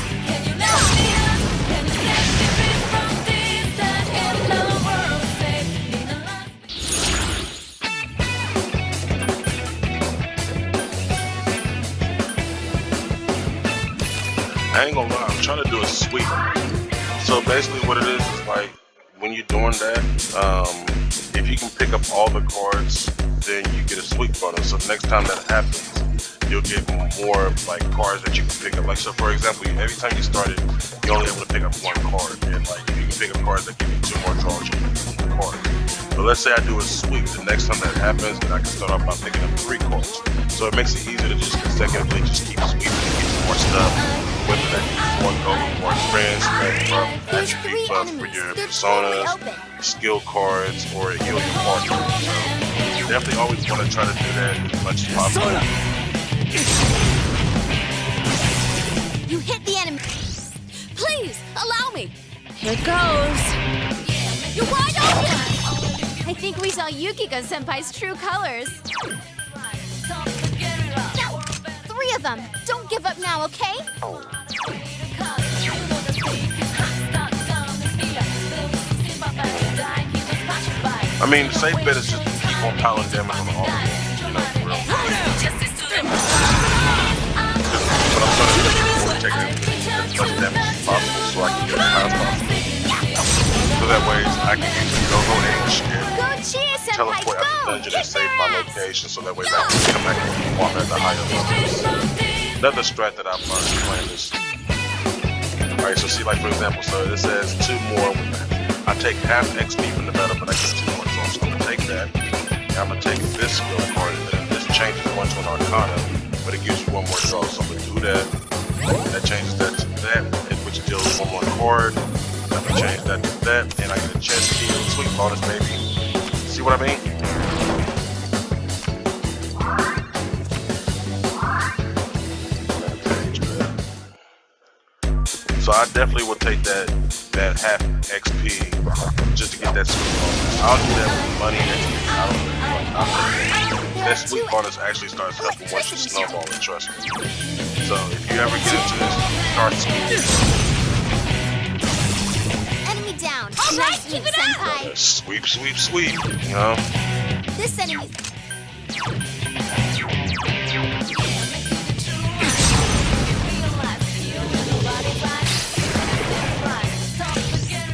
S2: I ain't gonna lie, I'm trying to do a sweep. So basically what it is like when you're doing that, if you can pick up all the cards, then you get a sweep bonus. So next time that happens, you'll get more like cards that you can pick up. Like so for example, every time you started, you're only able to pick up 1 card. And like you can pick up cards that give you 2 more draws, you can pick up cards. But let's say I do a sweep, the next time that happens, then I can start off by picking up 3 cards. So it makes it easier to just consecutively just keep sweeping and get more stuff. Whether that be more gold, more experience,
S4: There's
S2: attribute
S4: 3
S2: buff for
S4: enemies.
S2: your
S4: They're totally
S2: personas,
S4: open.
S2: skill cards, or heal your partner. So definitely always want to try to do that as much as possible.
S3: Persona!
S4: You hit the enemy.
S1: Please, allow me.
S4: Here goes.
S1: You're wide open.
S4: I think we saw Yukiko-senpai's true colors. 3 of them. Don't give up now, okay?
S2: I mean, the safe bet is just to keep on piling damage on all of them. You know, for real. But I'm trying to do is take as much damage as possible so I can get as high as possible. So that way I can use the go-go edge and
S4: Go, Chie-senpai,
S2: teleport out the
S4: go!
S2: dungeon and
S4: Kick
S2: save
S4: their
S2: my
S4: ass!
S2: location so that way I can come back and walk at the higher levels. Another strat that I've learned playing this. Alright, so see like for example, so it says 2 more with that. I take half XP from the battle, but I get 2 more draws. So I'm gonna take that. And I'm gonna take this skill card and then this changes one to an Arcana, but it gives you 1 more draw. So I'm gonna do that. That changes that to that, which deals 1 more card. I'm gonna change that to that, and I get a chest key and sweet bonus, baby. See what I mean? So I definitely would take that half XP just to get that sweet bonus. I'll do that with money and XP. I don't really that sweep bonus actually starts helping once you snowball it, trust me. So if you ever get into this, start sweeping.
S4: Enemy down. Nice sweep, senpai.
S2: Sweep, sweep, sweep, you know?
S4: This enemy.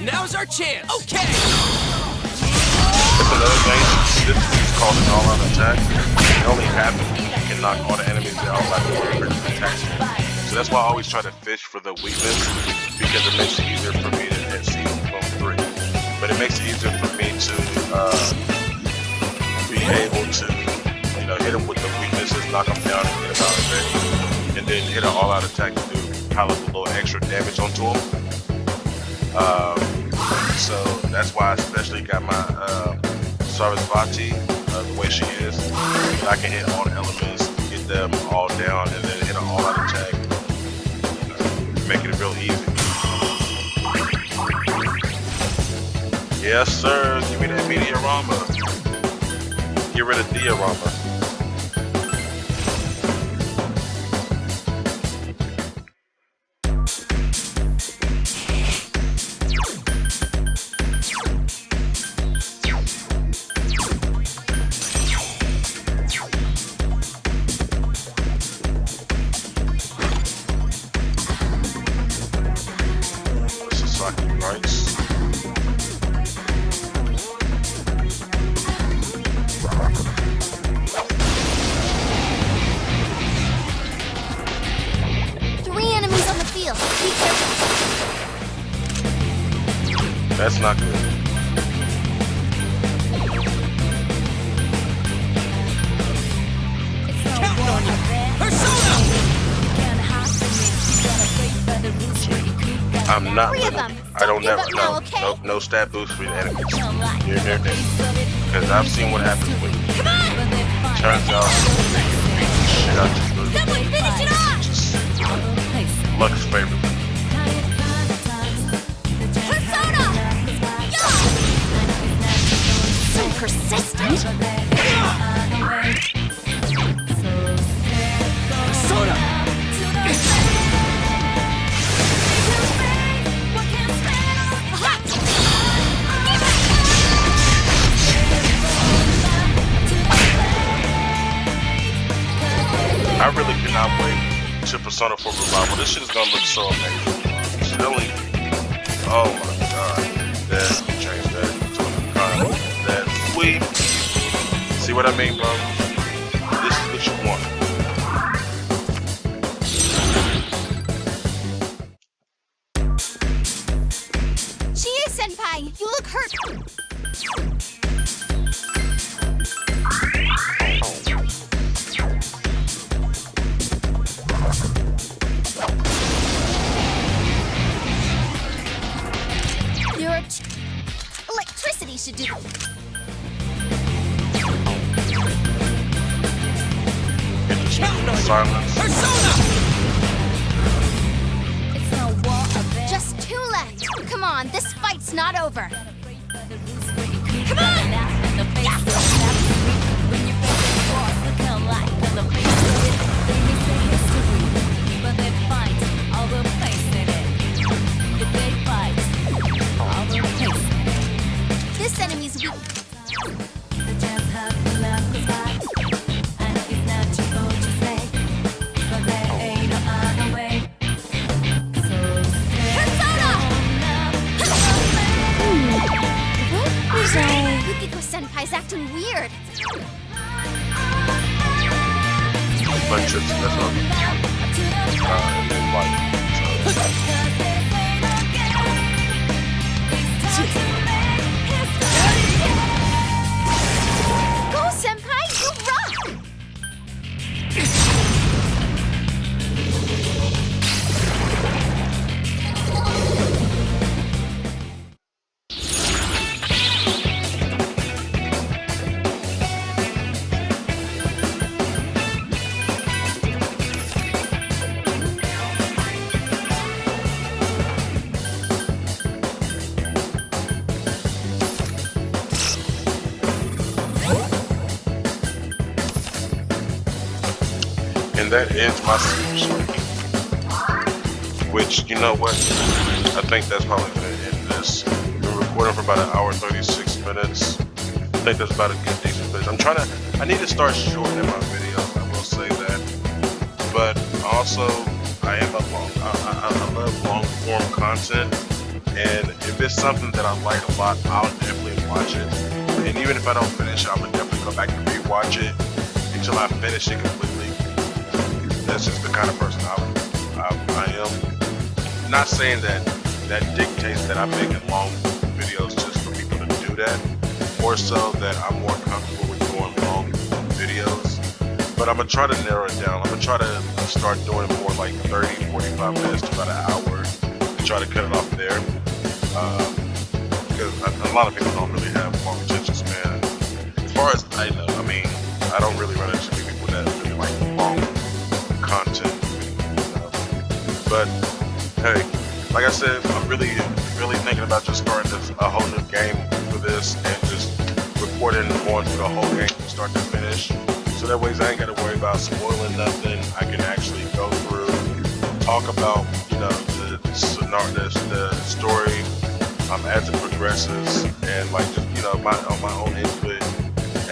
S3: Now's our chance. Okay.
S2: That's another thing. This is called an all-out attack. It only happens when you can knock all the enemies out by the attacks. So that's why I always try to fish for the weakness, because it makes it easier for me to hit season 3. But it makes it easier for me to be able to, you know, hit them with the weaknesses, knock them down, and get them out of it, and then hit an all-out attack to do pile up a little extra damage onto them. So that's why I especially got my Sarasvati the way she is. I can hit all the elements, get them all down, and then hit an all-out attack, making it real easy. Yes, sir. Give me that Mediarama. Get rid of Diorama. That's not good.
S3: Counting on you. Persona!
S2: I'm not.
S4: Three of them.
S2: I don't
S4: Give
S2: never.
S4: up
S2: No,
S4: now, okay?
S2: no stat boost for the enemies. Because I've seen what happens when turns out they can beat the shit out of you.
S4: Someone finish it off!
S2: Just Luck's favorite.
S4: Persona! Yo! So persistent.
S3: Persona!
S2: I really cannot wait to Persona 4 Revival. This shit is gonna look so amazing. It's really, oh my god. That change that to that sweep. See what I mean, bro? This is what you want.
S4: Chie senpai, you look hurt. Electricity should do.
S2: Silence.
S3: Persona!
S4: It's no war of it. Just 2 left. Come on, this fight's not over. Come on! This enemy's weak. Yukiko senpai's acting weird.
S2: Bunch of that's all. And then white.
S4: Go senpai, you rock!
S2: And that ends my series. Which, you know what? I think that's probably going to end this. We're recording for about an hour 36 minutes. I think that's about a good decent finish. I need to start shortening my videos, I will say that. But also, I love long form content. And if it's something that I like a lot, I'll definitely watch it. And even if I don't finish it, I'm going to definitely go back and rewatch it until I finish it completely. That's just the kind of person I am. Not saying that dictates that I make long videos just for people to do that. More so that I'm more comfortable with doing long videos. But I'm going to try to narrow it down. I'm going to try to start doing more like 30, 45 minutes to about an hour. And try to cut it off there. Because a lot of people don't really have long attention span. As far as I know, I mean, I don't really run into people that really like long content. But hey, like I said, I'm really thinking about just starting a whole new game for this and just recording and going through the whole game from start to finish. So that way I ain't got to worry about spoiling nothing. I can actually go through, talk about, you know, the story as it progresses, and like just, you know, my own input,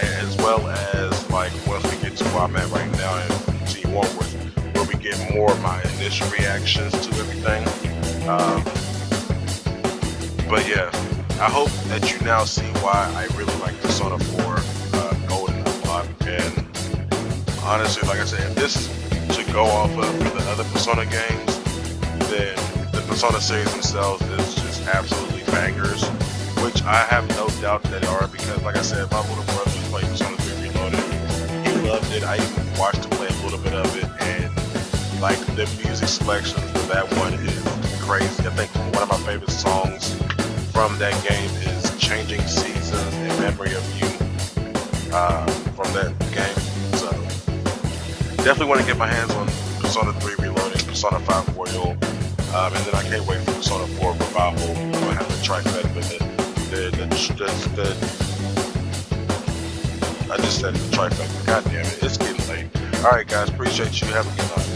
S2: as well as like once we get to where I'm at right now and continue onwards, where we get more of my initial reactions to everything. But yeah, I hope that you now see why I really like Persona 4 Golden a lot. And honestly, like I said, if this is to go off of the other Persona games, then the Persona series themselves is just absolutely bangers, which I have no doubt that they are, because like I said, my little brother played Persona 3 Reloaded. He loved it. I even watched him play a little bit of it, and like the music selections for that one is crazy. I think one of my favorite songs from that game is Changing Seasons in Memory of You from that game. So definitely want to get my hands on Persona 3 Reloaded, Persona 5 Royal, and then I can't wait for Persona 4 Revival. I'm gonna have to trifecta with it. I just said the trifecta. God damn it, it's getting late. Alright guys, appreciate you. Have a good night.